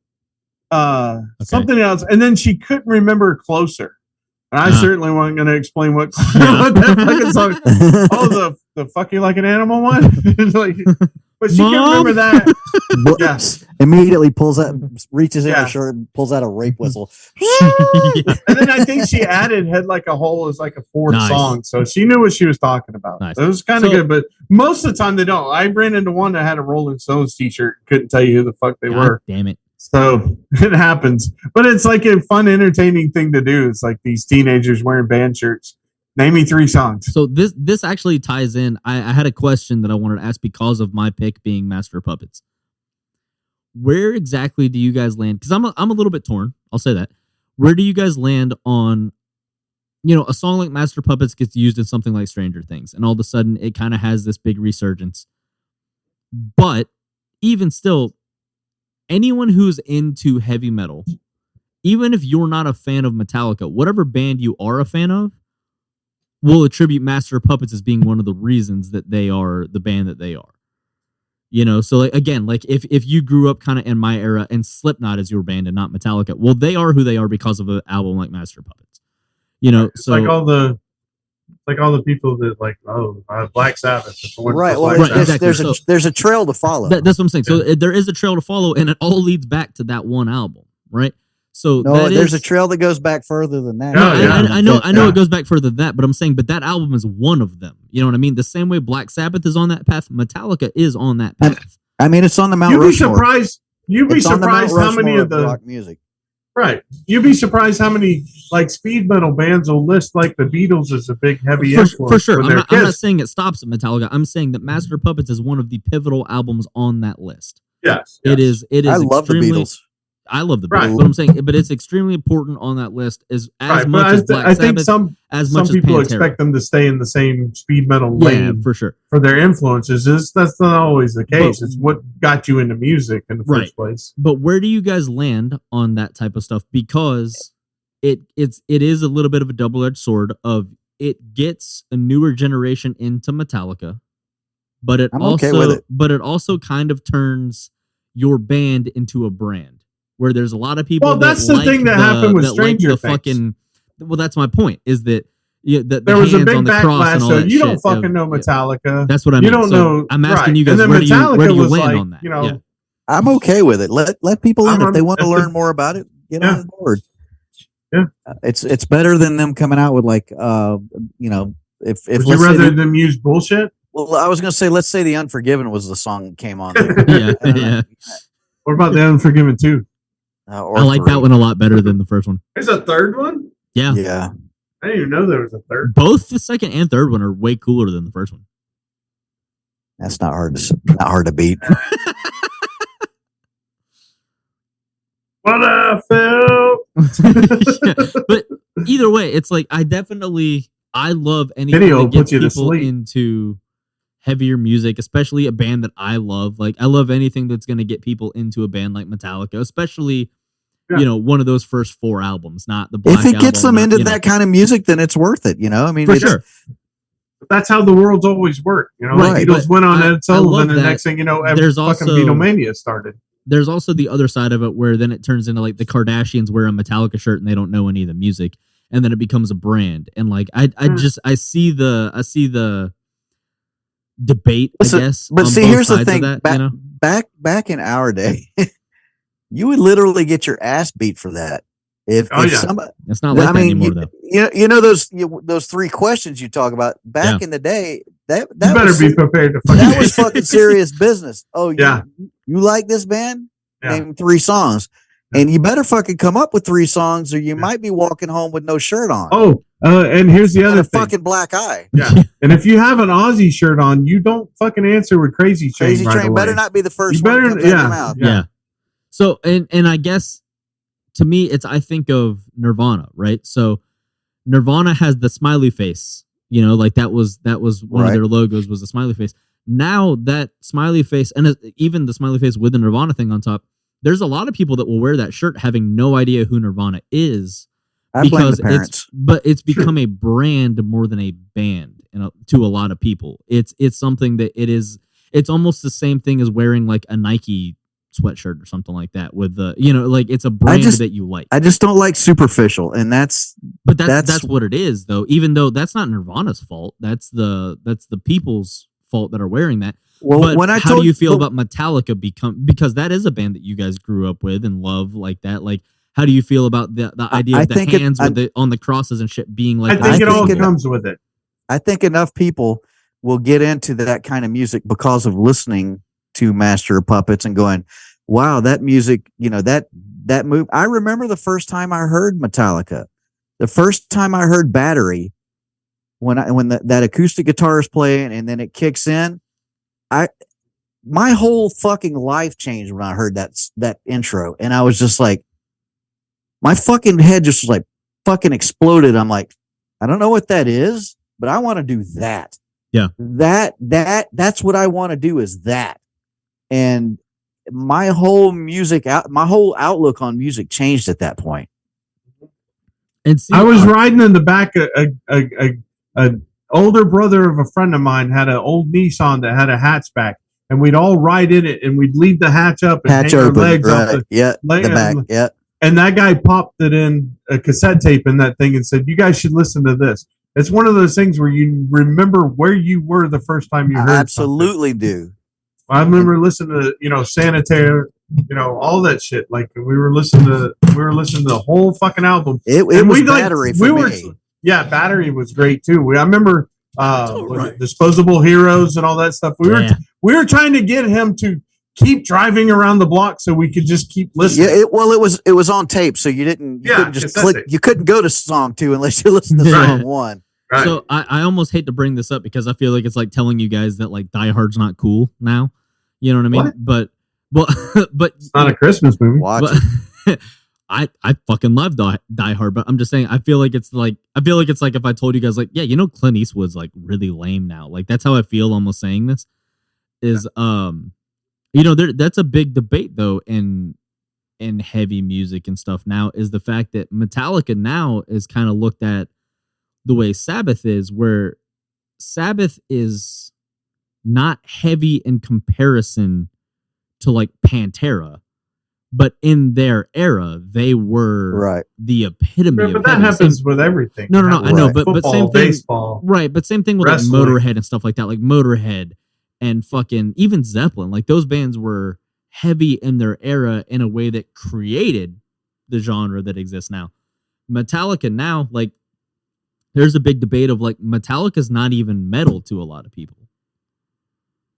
something else, and then she couldn't remember Closer. And I certainly wasn't going to explain what that fucking song. Oh, the "Fuck You Like an Animal" one. Like, but she Mom? can't remember that. Yes. Immediately reaches in her shirt and pulls out a rape whistle. And then I think she had like a whole as like a fourth Nice. song, so she knew what she was talking about. Nice. It was kind of good, but most of the time they don't. I ran into one that had a Rolling Stones t-shirt, couldn't tell you who the fuck they were. Damn it. So it happens, but it's like a fun, entertaining thing to do. It's like these teenagers wearing band shirts. Name me 3 songs. So this actually ties in. I had a question that I wanted to ask because of my pick being Master of Puppets. Where exactly do you guys land? Because I'm a little bit torn. I'll say that. Where do you guys land on, a song like Master of Puppets gets used in something like Stranger Things, and all of a sudden it kind of has this big resurgence. But even still, anyone who's into heavy metal, even if you're not a fan of Metallica, whatever band you are a fan of, will attribute Master of Puppets as being one of the reasons that they are the band that they are. So like, again, like if you grew up kind of in my era and Slipknot is your band and not Metallica, well, they are who they are because of an album like Master of Puppets. It's so like all the people that like Black Sabbath. Right. Well, exactly. there's a trail to follow. That's what I'm saying. So there is a trail to follow, and it all leads back to that one album, right? So no, there's a trail that goes back further than that. I know it goes back further than that, but I'm saying, but that album is one of them. You know what I mean? The same way Black Sabbath is on that path, Metallica is on that path. I mean, it's on the Mount Rushmore. You'd be surprised how many of the rock music. Right. You'd be surprised how many like speed metal bands will list like the Beatles as a big heavy influence. For sure. I'm not saying it stops at Metallica. I'm saying that Master of Puppets is one of the pivotal albums on that list. Yes. It is. I love the Beatles. I love the Beatles, but I'm saying, but it's extremely important on that list as much as Black Sabbath. I think some people expect them to stay in the same speed metal lane, for sure, for their influences. That's not always the case. It's what got you into music in the first place. But where do you guys land on that type of stuff? Because it is a little bit of a double-edged sword. Of it gets a newer generation into Metallica, but it also kind of turns your band into a brand. Where there's a lot of people. Well, that's the thing that happened with Stranger Things. Well, that's my point. Is that there was a big backlash. So you don't fucking know Metallica. That's what I mean. You don't know. I'm asking you guys, where do you land on that? I'm okay with it. Let people in if they want to learn more about it. Get on board. Yeah, it's better than them coming out with like if would you rather them use bullshit? Well, I was gonna say, let's say The Unforgiven was the song that came on there. yeah. What about The Unforgiven 2? I like that one a lot better than the first one. There's a third one? Yeah. Yeah. I didn't even know there was a third. Both the second and third one are way cooler than the first one. That's not hard to beat. What up, Phil? But either way, it's like I love anything that gets people into heavier music, especially a band that I love. Like I love anything that's going to get people into a band like Metallica, especially one of those first 4 albums, not the Black If it gets album, them into that kind of music, then it's worth it. I mean, for sure. That's how the world's always worked. Right, Beatles went on Ed Sullivan, and the next thing you know, fucking Beatlemania started. There's also the other side of it where then it turns into like the Kardashians wear a Metallica shirt and they don't know any of the music, and then it becomes a brand. And like I see the debate, I guess. But see, here's the thing: back in our day, you would literally get your ass beat for that. If somebody, it's not like that anymore, though. You know those 3 questions you talk about back in the day. That you better be prepared to. That was fucking serious business. Oh yeah, you like this band? Name 3 songs. And you better fucking come up with 3 songs, or you might be walking home with no shirt on. Oh, and here's the other thing. Fucking black eye. Yeah. And if you have an Aussie shirt on, you don't fucking answer with Crazy Train. Crazy Train better not be the first one that come out. Yeah. So and I guess to me, I think of Nirvana, right? So Nirvana has the smiley face. Like that was one of their logos was the smiley face. Now that smiley face, and even the smiley face with the Nirvana thing on top, there's a lot of people that will wear that shirt having no idea who Nirvana is, because it's become a brand more than a band, to a lot of people. It's something that it's almost the same thing as wearing like a Nike sweatshirt or something like that with the, you know, like it's a brand that you like. I just don't like superficial, and that's what it is though. Even though that's not Nirvana's fault, that's the people's fault that are wearing that. Well, but when how do you feel about Metallica because that is a band that you guys grew up with and love like that? Like, how do you feel about the idea of the hands on the crosses and shit being like? I think it all comes with it. I think enough people will get into that kind of music because of listening to Master of Puppets and going, wow, that music, you know, that move. I remember the first time I heard Metallica, the first time I heard Battery, when that acoustic guitar is playing and then it kicks in, my whole fucking life changed when I heard that intro. And I was just like, my fucking head just was like fucking exploded. I'm like, I don't know what that is, but I want to do that. Yeah. That's what I want to do is that. And my whole outlook on music changed at that point. And see, I was riding in the back. An older brother of a friend of mine had an old Nissan that had a hatchback, and we'd all ride in it, and we'd leave the hatch up and hang our legs off the back. Yeah. And that guy popped it in a cassette tape in that thing and said, "You guys should listen to this." It's one of those things where you remember where you were the first time you heard. I absolutely do. I remember listening to, you know, Sanitaire, you know, all that shit. Like we were listening to the whole fucking album. It was Battery for me. Yeah, Battery was great too. I remember Disposable Heroes and all that stuff. We were trying to get him to keep driving around the block so we could just keep listening. Yeah, it was on tape, so you couldn't just click. You couldn't go to song 2 unless you listened to song 1. Right. So I almost hate to bring this up because I feel like it's like telling you guys that like Die Hard's not cool now. You know what I mean? What? But it's not a Christmas movie. Watch it. I fucking love Die Hard, but I'm just saying I feel like it's like if I told you guys like, yeah, you know, Clint Eastwood's like really lame now. Like that's how I feel almost saying this is you know, that's a big debate though in heavy music and stuff now is the fact that Metallica now is kind of looked at the way Sabbath is, where Sabbath is not heavy in comparison to like Pantera, but in their era they were the epitome of but that happens with everything. No, I know, but football, same thing, baseball, right? But same thing with like Motorhead and stuff like that, like Motorhead and fucking even Zeppelin. Like those bands were heavy in their era in a way that created the genre that exists now. Metallica now, like there's a big debate of like Metallica's not even metal to a lot of people.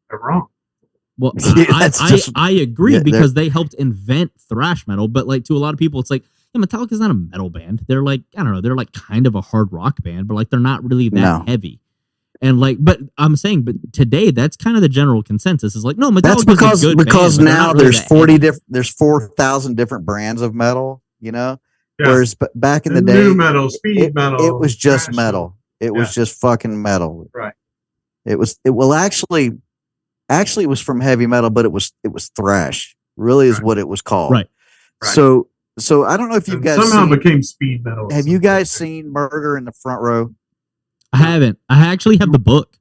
They're wrong. Well, I agree because they helped invent thrash metal, but like to a lot of people, it's like, yeah, Metallica's not a metal band. They're like, I don't know, they're like kind of a hard rock band, but like they're not really that heavy. And like, but I'm saying, but today that's kind of the general consensus is like, no, Metallica's that's a good because band, now really there's 4,000 different brands of metal, you know. Yeah. Whereas back in the day, new metal, speed metal, it was just metal. It was just fucking metal. Right. It was actually it was from heavy metal, but it was thrash. Really is what it was called. Right. So I don't know if you guys somehow became speed metal. Have you guys seen Murder in the Front Row? I haven't. I actually have the book.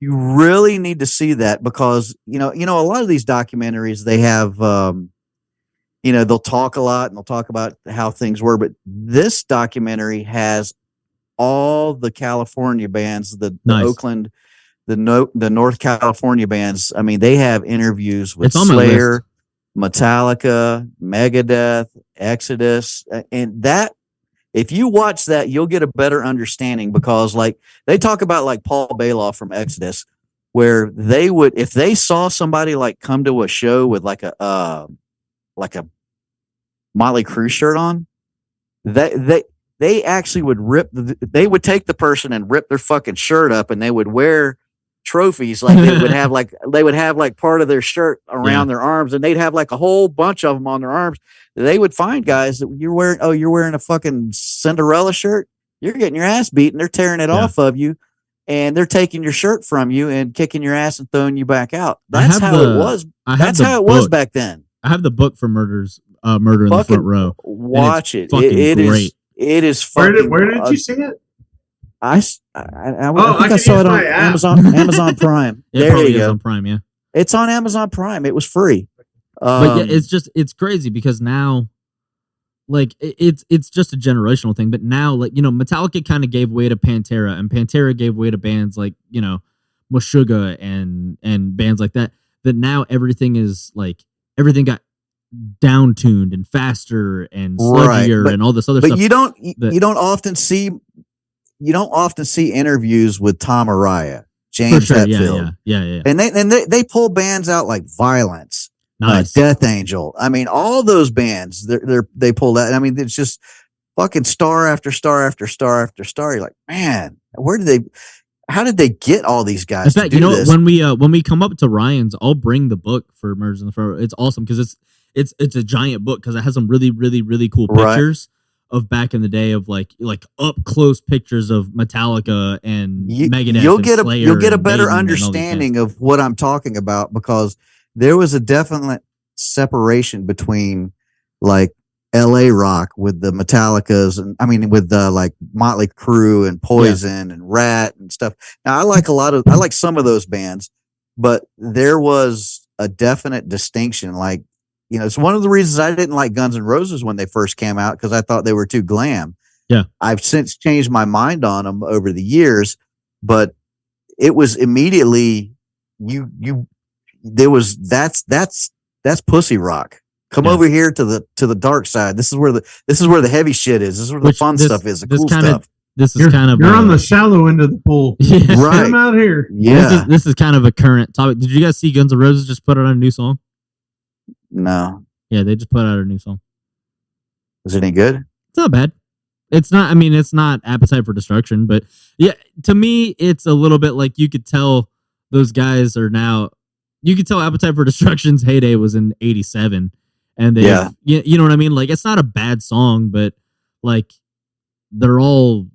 You really need to see that because you know a lot of these documentaries they have you know they'll talk a lot and they'll talk about how things were, but this documentary has all the California bands, the Oakland, the North California bands. I mean, they have interviews with Slayer, Metallica, Megadeth, Exodus, and that. If you watch that, you'll get a better understanding because, like, they talk about like Paul Baloff from Exodus, where they would, if they saw somebody like come to a show with like a Motley Crue shirt on, they actually would they would take the person and rip their fucking shirt up, and they would wear trophies like they would have like part of their shirt around their arms, and they'd have like a whole bunch of them on their arms. They would find guys that you're wearing a fucking Cinderella shirt. You're getting your ass beat, and they're tearing it off of you, and they're taking your shirt from you and kicking your ass and throwing you back out. That's how it was. That's how it was back then. I have the book for Murder in the Front Row. Watch it. It is great. It is fucking. Where did you see it? I think I saw it on Amazon Prime. There you go. On Prime, yeah. It's on Amazon Prime. It was free. But yeah, it's crazy because now, like, it's just a generational thing. But now, like, Metallica kind of gave way to Pantera, and Pantera gave way to bands like, Meshuggah and bands like that. That now everything got down tuned and faster and sludgier and all this other stuff. But you don't often see interviews with Tom Araya, James Hetfield. Yeah. And they pull bands out like Violence, Nice. Death Angel. I mean, all those bands they pull that. I mean, it's just fucking star after star after star after star. You're like, man, how did they get all these guys? In fact, this? when we come up to Ryan's, I'll bring the book for Murders in the Front Row. It's awesome because it's a giant book because it has some really, really, really cool pictures of back in the day of like up close pictures of Metallica and Megadeth. You'll get a better understanding of what I'm talking about because there was a definite separation between like LA rock with the Metallicas and with the like Motley Crue and Poison and Rat and stuff. Now I like some of those bands, but there was a definite distinction. Like, it's one of the reasons I didn't like Guns N' Roses when they first came out because I thought they were too glam. Yeah. I've since changed my mind on them over the years, but it was immediately that's pussy rock. Come over here to the dark side. This is where the heavy shit is. This is where the fun stuff is. The cool stuff. You're on the shallow end of the pool. Yeah. Right. Come out here. Yeah. This is kind of a current topic. Did you guys see Guns N' Roses just put out a new song? No. Yeah, they just put out a new song. Is it any good? It's not bad. It's not. I mean, it's not Appetite for Destruction, but yeah, to me, it's a little bit like you could tell those guys are now. You could tell Appetite for Destruction's heyday was in '87. And you know what I mean? Like, it's not a bad song, but like they're all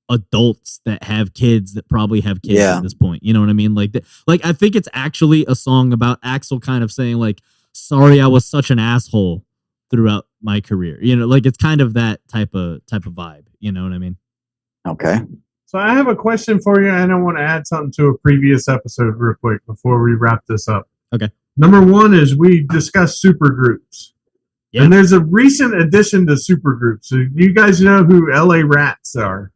adults that have kids that probably have kids at this point. You know what I mean? Like, I think it's actually a song about Axl kind of saying like, sorry, I was such an asshole throughout my career. Like it's kind of that type of vibe. You know what I mean? Okay. So I have a question for you, and I want to add something to a previous episode real quick before we wrap this up. Okay. Number one is we discussed supergroups. Yeah. And there's a recent addition to supergroups. So you guys know who LA Rats are?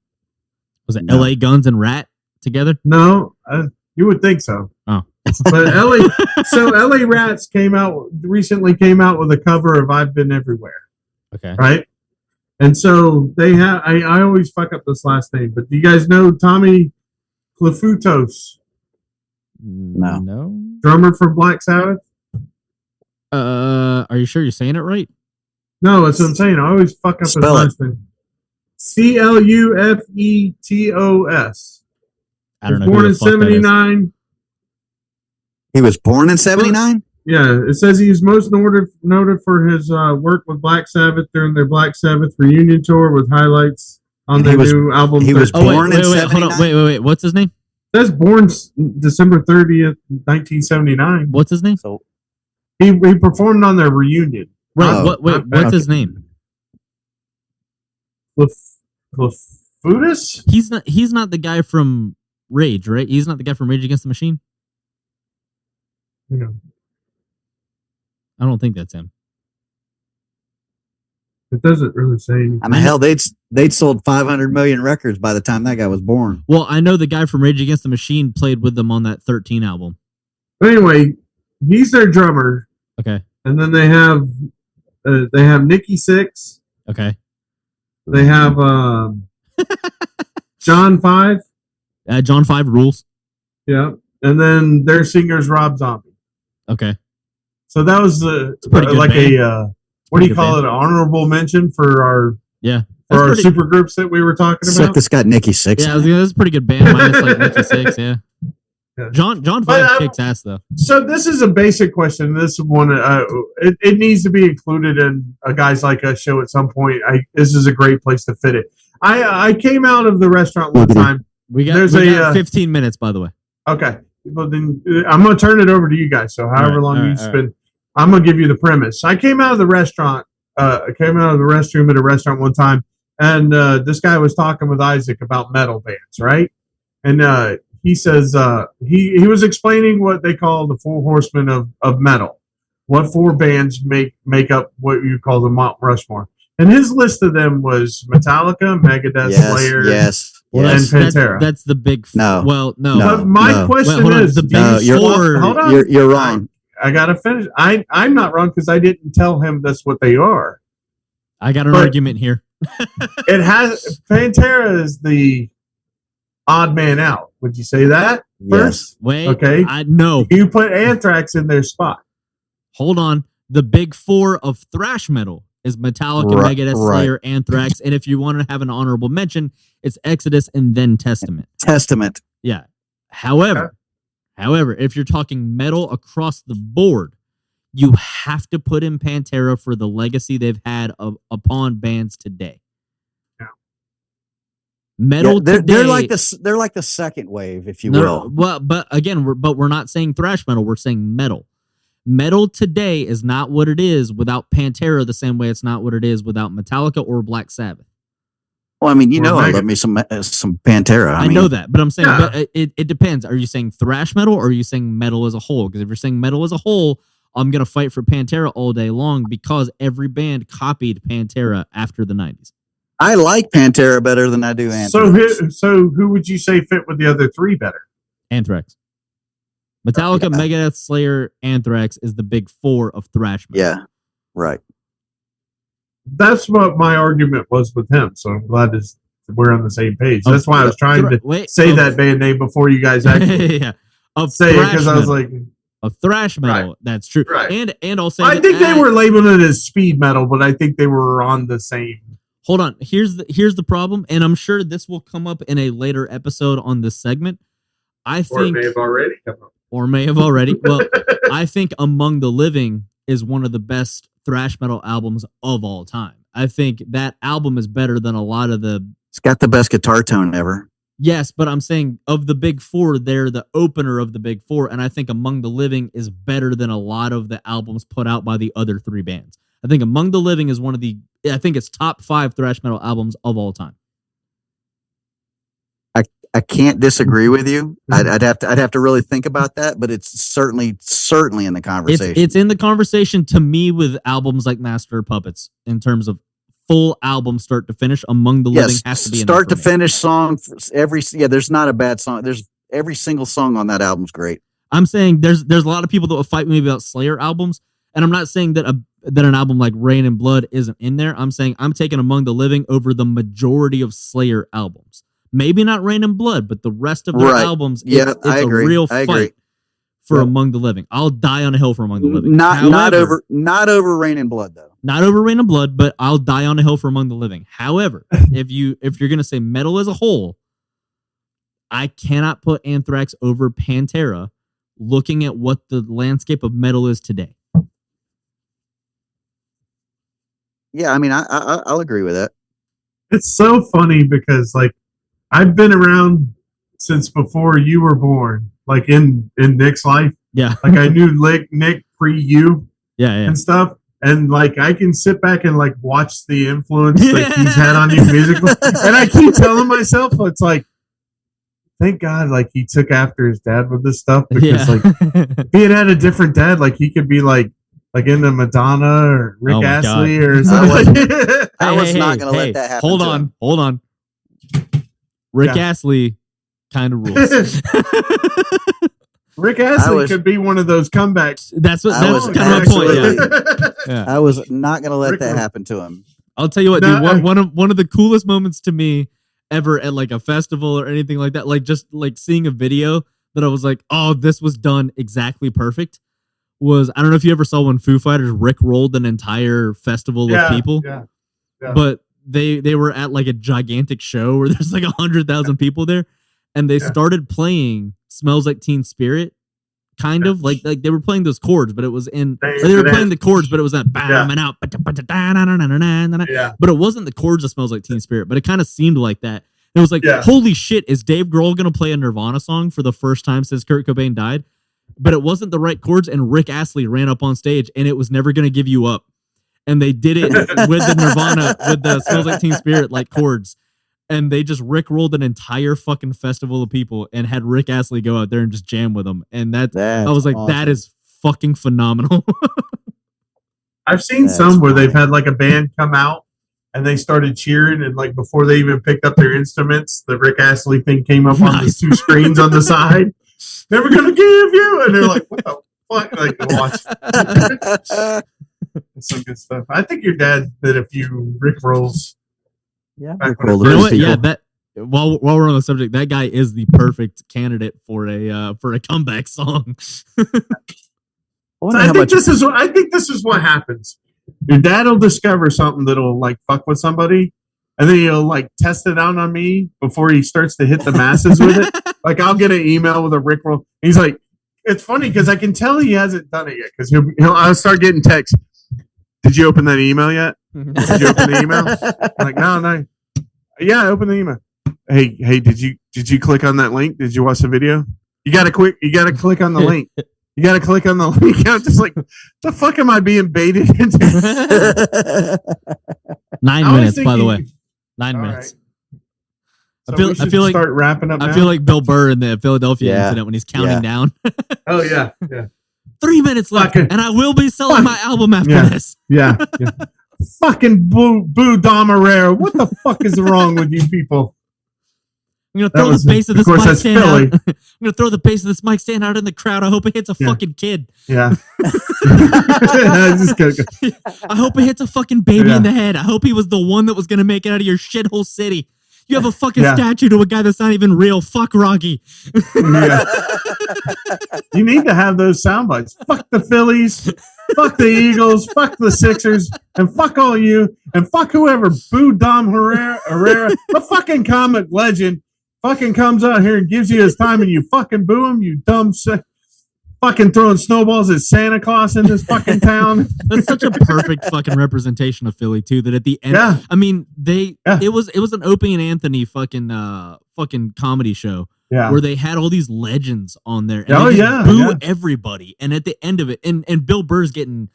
Was it LA Guns and Rat together? No, you would think so. Oh. But LA Rats recently came out with a cover of I've Been Everywhere. Okay. Right? And so they have, I always fuck up this last name, but do you guys know Tommy Clufutos? No. Drummer for Black Sabbath? Are you sure you're saying it right? No, that's what I'm saying. I always fuck up his last name. Clufetos. I don't know. Born in 79. He was born in 79? Yeah, it says he's most noted for his work with Black Sabbath during their Black Sabbath reunion tour with highlights on their new album. He was born in 79? Hold on. Wait. What's his name? It says born December 30th, 1979. What's his name? So he performed on their reunion. Right. What's his name? Clufutus? He's not the guy from Rage, right? He's not the guy from Rage Against the Machine? No. I don't think that's him. It doesn't really say anything. I mean, hell, they'd sold 500 million records by the time that guy was born. Well, I know the guy from Rage Against the Machine played with them on that 13 album. But anyway, he's their drummer. Okay. And then they have Nikki Sixx. Okay. They have John Five. John 5 rules. Yeah. And then their singer's Rob Zombie. Okay. So that was what do you call it? An honorable mention for our super groups that we were talking about. Except it's got Nikki Sixx. Yeah, that's a pretty good band. Minus like Nikki Sixx. Yeah. John 5 kicks ass though. So this is a basic question. This one, it needs to be included in a Guys Like Us show at some point. This is a great place to fit it. I came out of the restaurant one time. We got 15 minutes, by the way. Okay. Well, then I'm going to turn it over to you guys. So however long you spend, I'm going to give you the premise. I came out of the restaurant. I came out of the restroom at a restaurant one time, and this guy was talking with Isaac about metal bands, right? And he says he was explaining what they call the four horsemen of metal, what 4 bands make up what you call the Mount Rushmore. And his list of them was Metallica, Megadeth, Slayer, Well, and that's Pantera. that's the big. No. Well, no. But my question Hold on, is, the big No, you're- four. hold on. You're wrong. I gotta finish. I'm not wrong because I didn't tell him that's what they are. I got an But- argument here. It has Pantera is the odd man out. Would you say that first? Wait. Okay. No. You put Anthrax in their spot. Hold on. The big four of thrash metal is Metallica, Right, Megadeth, Slayer, Anthrax, and if you want to have an honorable mention, it's Exodus and then Testament. Testament. Yeah. However, if you're talking metal across the board, you have to put in Pantera for the legacy they've had upon bands today. Yeah. Metal they're today, like the second wave, if you no, will. Well, but again, we're not saying thrash metal. We're saying metal. Metal today is not what it is without Pantera, the same way it's not what it is without Metallica or Black Sabbath. Well, I mean, you Or know, I Megadeth. love me some Pantera. I know that, but I'm saying Yeah. but it depends. Are you saying thrash metal or are you saying metal as a whole? Because if you're saying metal as a whole, I'm going to fight for Pantera all day long because every band copied Pantera after the 90s. I like Pantera better than I do Anthrax. So who would you say fit with the other 3 better? Anthrax. Metallica, Yeah. Megadeth, Slayer, Anthrax is the big four of thrash metal. Yeah, right. That's what my argument was with him. So I'm glad we're on the same page. That's why I was trying to say that band name before you guys actually yeah. Of say it thrash because I was metal. like, Of thrash metal. Right. That's true. Right. And I'll say I that think they were labeling it as speed metal, but I think they were on the same. Hold on. Here's the problem, and I'm sure this will come up in a later episode on this segment. I Or it think may have already come up. or may have already. Well, I think Among the Living is one of the best thrash metal albums of all time. I think that album is better than a lot of the. It's got the best guitar tone ever. Yes, but I'm saying of the big four, they're the opener of the big four, and I think Among the Living is better than a lot of the albums put out by the other 3 bands. I think Among the Living is one of the. I think it's top 5 thrash metal albums of all time. I can't disagree with you. I'd have to really think about that, but it's certainly in the conversation. It's in the conversation to me with albums like Master of Puppets in terms of full album start to finish. Among the Living has to be in start there to for me. finish song. There's not a bad song. There's every single song on that album's great. I'm saying there's a lot of people that will fight me about Slayer albums, and I'm not saying that an album like Rain and Blood isn't in there. I'm saying I'm taking Among the Living over the majority of Slayer albums. Maybe not Rain and Blood, but the rest of their albums, it's I agree. a real I agree. fight for Among the Living. I'll die on a hill for Among the Living. Not over Rain and Blood though. Not over Rain and Blood, but I'll die on a hill for Among the Living. However, if you're gonna say metal as a whole, I cannot put Anthrax over Pantera. Looking at what the landscape of metal is today. Yeah, I mean, I'll agree with that. It's so funny because like I've been around since before you were born, like in Nick's life. Yeah. Like I knew Nick pre you Yeah. and stuff. And like I can sit back and like watch the influence that he's had on you musically. And I keep telling myself it's like, thank God like he took after his dad with this stuff because like if he had a different dad, like he could be like into Madonna or Rick Oh my Astley God. or something. I was not going to let that happen. Hold on. Rick Astley kind of rules. Rick Astley could be one of those comebacks. That's kind of my point. Yeah. I was not going to let that happen to him. I'll tell you what, dude. One of the coolest moments to me ever at like a festival or anything like that, like just like seeing a video that I was like, oh, this was done exactly perfect. Was I don't know if you ever saw when Foo Fighters rickrolled an entire festival of people, but they were at like a gigantic show where there's like 100,000 people there, and they started playing "Smells Like Teen Spirit," kind of like they were playing those chords, but it was in they were playing the chords, but it was that bam and out, but it wasn't the chords of "Smells Like Teen Spirit," but it kind of seemed like that. It was like, holy shit, is Dave Grohl gonna play a Nirvana song for the first time since Kurt Cobain died? But it wasn't the right chords, and Rick Astley ran up on stage, and it was Never Gonna Give You Up. And they did it with the Nirvana, with the Smells Like Teen Spirit like chords. And they just rickrolled an entire fucking festival of people and had Rick Astley go out there and just jam with them. And I was like, awesome. That is fucking phenomenal. I've seen That's some where they've funny. had like a band come out and they started cheering, and like before they even picked up their instruments, the Rick Astley thing came up on the Nice. 2 screens on the side. Never gonna give you, and they're like, "What the fuck?" Like, watch. It's some good stuff. I think your dad did a few Rick rolls. Yeah, Back Rick when it rolled You know those what? people. Yeah, that while we're on the subject, that guy is the perfect candidate for a comeback song. I So wonder I how think much. this is what happens. Your dad will discover something that'll like fuck with somebody, and then he'll like test it out on me before he starts to hit the masses with it. Like I'll get an email with a Rick roll. He's like, it's funny because I can tell he hasn't done it yet because I'll start getting texts. Did you open that email yet? Did you open the email? I'm like, no. Yeah, I opened the email. Hey, did you click on that link? Did you watch the video? You gotta click on the link. You gotta click on the link. I'm just like, the fuck am I being baited into? 9 I always minutes, think by the you- way. 9 All minutes. So I we should feel like start wrapping up. I now? feel like Bill Burr in the Philadelphia Yeah. incident when he's counting Yeah. down. Oh yeah. 3 minutes left, Fucking- and I will be selling my album after Yeah. this. Yeah. Fucking Boo Dom Herrera. What the fuck is wrong with you people? I'm gonna That throw was- the base of of this course, mic that's stand Philly. out. I'm gonna throw the base of this mic stand out in the crowd. I hope it hits a Yeah. fucking kid. Yeah. Just gotta go. I hope it hits a fucking baby Yeah. in the head. I hope he was the one that was gonna make it out of your shithole city. You have a fucking Yeah. statue to a guy that's not even real. Fuck Rocky. Yeah. You need to have those sound bites. Fuck the Phillies. Fuck the Eagles. Fuck the Sixers. And fuck all you. And fuck whoever Boo Dom Herrera, a fucking comic legend, fucking comes out here and gives you his time, and you fucking boo him, you dumb sick. Fucking throwing snowballs at Santa Claus in this fucking town. That's such a perfect fucking representation of Philly too. That at the end, Yeah. I mean, Yeah. it was an Opie and Anthony fucking comedy show Yeah. where they had all these legends on there. And Oh, they just yeah, boo yeah. everybody. And at the end of it, and Bill Burr's getting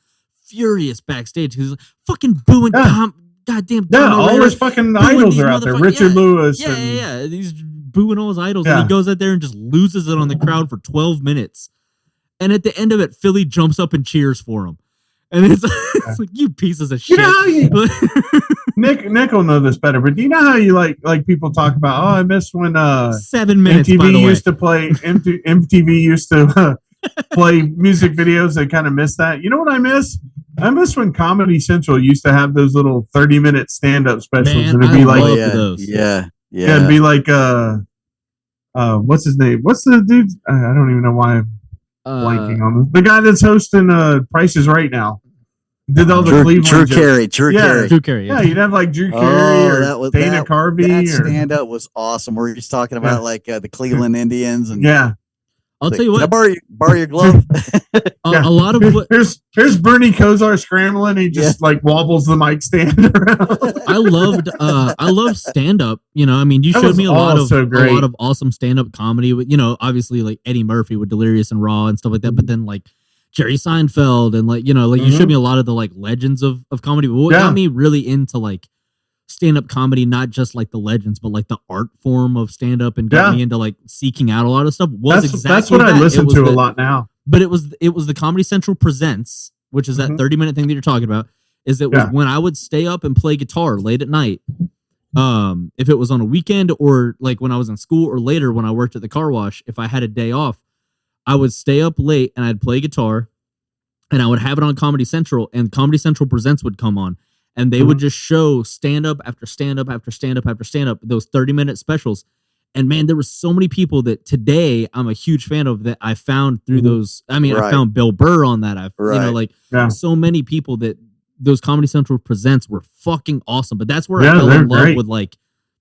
furious backstage. He's fucking booing Yeah. goddamn Yeah, Tom all Herrera, his fucking booing idols these are out there. motherfuckers. Richard Yeah. Lewis. Yeah, and, yeah. He's booing all his idols, Yeah. and he goes out there and just loses it on the crowd for 12 minutes. And at the end of it, Philly jumps up and cheers for him. And it's like, you pieces of You shit. know how Nick will know this better, but do you know how you like people talk about? Oh, I miss when 7 minutes, by the MTV way. used to play. MTV used to play music videos. I kind of miss that. You know what I miss? I miss when Comedy Central used to have those little 30-minute stand-up specials, Man, and it'd I be like, love yeah, those. yeah, yeah, it'd be like, what's his name? What's the dude? I don't even know why I'm blanking on this. The guy that's hosting Price is Right now. Did all the Cleveland Drew jokes. Carey. Drew Yeah. Carey. Drew Carey. Yeah, you'd have like Drew Carey Oh, or Dana Carvey. That or, stand up was awesome. Where he's talking about Yeah. like the Cleveland Indians and yeah. I'll like, tell you "Can I what, borrow your glove. Yeah. a lot of what Here's Bernie Kosar scrambling. He just like wobbles the mic stand around. I loved stand up. You know, I mean, you That showed was me a all so lot great. of awesome stand up comedy. With, you know, obviously like Eddie Murphy with Delirious and Raw and stuff like that. But then like Jerry Seinfeld and like, you know, like you showed me a lot of the like legends of comedy. But what Yeah. got me really into like stand up comedy, not just like the legends, but like the art form of stand up, and got Yeah. me into like seeking out a lot of stuff. Was exactly That's what I that. listen It was to a the- lot now. But it was the Comedy Central Presents, which is that Mhm. 30-minute thing that you're talking about. Is it was Yeah. when I would stay up and play guitar late at night. If it was on a weekend or like when I was in school or later when I worked at the car wash, if I had a day off, I would stay up late and I'd play guitar and I would have it on Comedy Central, and Comedy Central Presents would come on, and they would just show stand up after stand up after stand up after stand up, those 30-minute specials. And man, there were so many people that today I'm a huge fan of that I found through those. I mean, I Right. found Bill Burr on that. I've, you know, Right. like Yeah. so many people that those Comedy Central Presents were fucking awesome. But that's where Yeah, I fell they're in love great. with like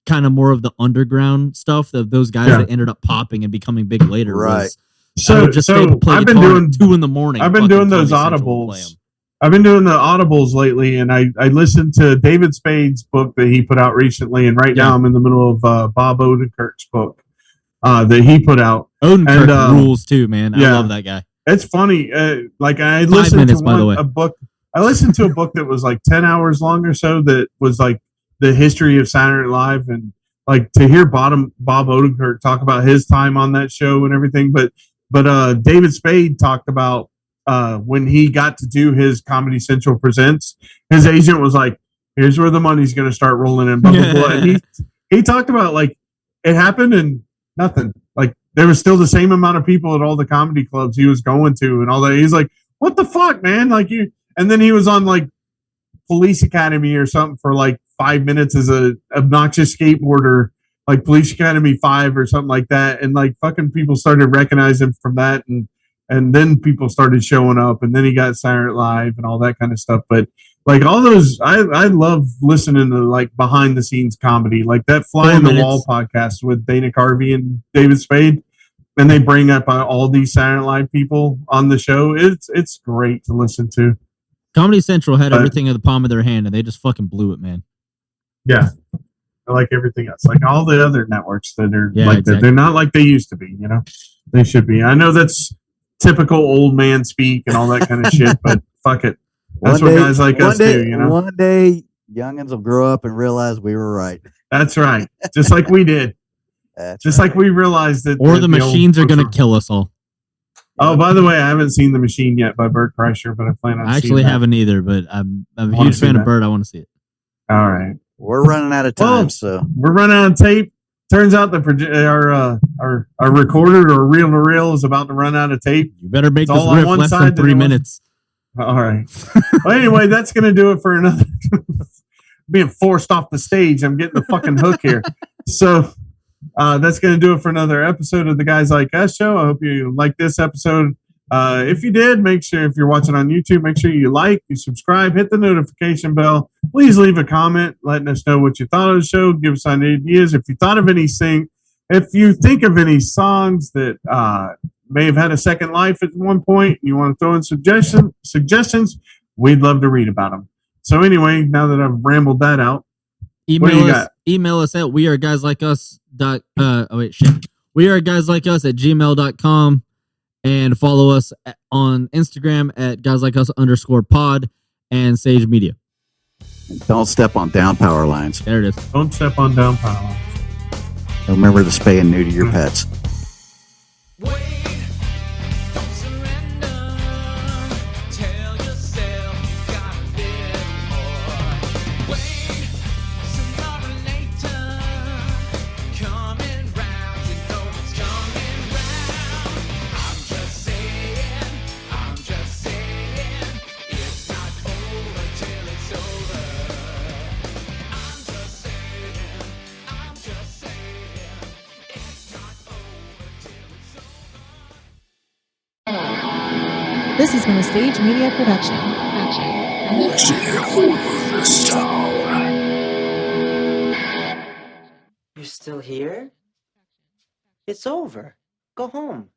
kind of more of the underground stuff of those guys Yeah. that ended up popping and becoming big later. Right. Was, I would just stay up and play I've been guitar doing at 2 a.m. I've been fucking doing those Comedy Central and play 'em. audibles. I've been doing the audibles lately, and I listened to David Spade's book that he put out recently, and right now I'm in the middle of Bob Odenkirk's book that he put out. Odenkirk And, rules too, man. I yeah. love that guy. It's funny. Like I 5 listened minutes, to by the way. a book. I listened to a book that was like 10 hours long or so. That was like the history of Saturday Night Live, and like to hear Bob Odenkirk talk about his time on that show and everything. But David Spade talked about when he got to do his Comedy Central Presents, his agent was like, "Here's where the money's going to start rolling in." Blah blah blah. And he talked about like it happened and nothing. Like there was still the same amount of people at all the comedy clubs he was going to and all that. He's like, "What the fuck, man?" Like you. And then he was on like Police Academy or something for like 5 minutes as a obnoxious skateboarder, like Police Academy 5 or something like that. And like fucking people started recognizing him from that. And then people started showing up and then he got Saturday Night Live and all that kind of stuff. But like all those, I love listening to like behind the scenes comedy, like that Fly on the Wall podcast with Dana Carvey and David Spade. And they bring up all these Saturday Night Live people on the show. It's great to listen to. Comedy Central had everything in the palm of their hand, and they just fucking blew it, man. Yeah, I like everything else. Like all the other networks that are Yeah, like exactly. that. They're not like they used to be. You know, they should be. I know that's typical old man speak and all that kind of shit, but fuck it. That's what guys like us do. You know, one day youngins will grow up and realize we were right. that's right. Just like we did. Just like we realized that. Or the machines are going to kill us all. Oh, by the way, I haven't seen The Machine yet by Bert Kreischer, but I plan on. I actually haven't either, but I'm a huge fan of Bert. I want to see it. All right, we're running out of time, so we're running out of tape. Turns out our recorder or reel to reel is about to run out of tape. You better make this riff less than 3 minutes. All right. Well, anyway, that's going to do it for another. Being forced off the stage, I'm getting the fucking hook here. So. That's going to do it for another episode of the Guys Like Us show. I hope you like this episode. If you did, make sure if you're watching on YouTube, make sure you like, you subscribe, hit the notification bell. Please leave a comment letting us know what you thought of the show. Give us ideas. If you thought of if you think of any songs that may have had a second life at one point, and you want to throw in suggestions, we'd love to read about them. So anyway, now that I've rambled that out, email us at weareguyslikeus. weareguyslikeus at gmail.com and follow us on Instagram at guyslikeus_pod and Sayge Media. Don't step on down power lines. There it is. Don't step on down power lines. Remember to spay and neuter your pets. This has been a Sayge Media production. You're still here? It's over. Go home.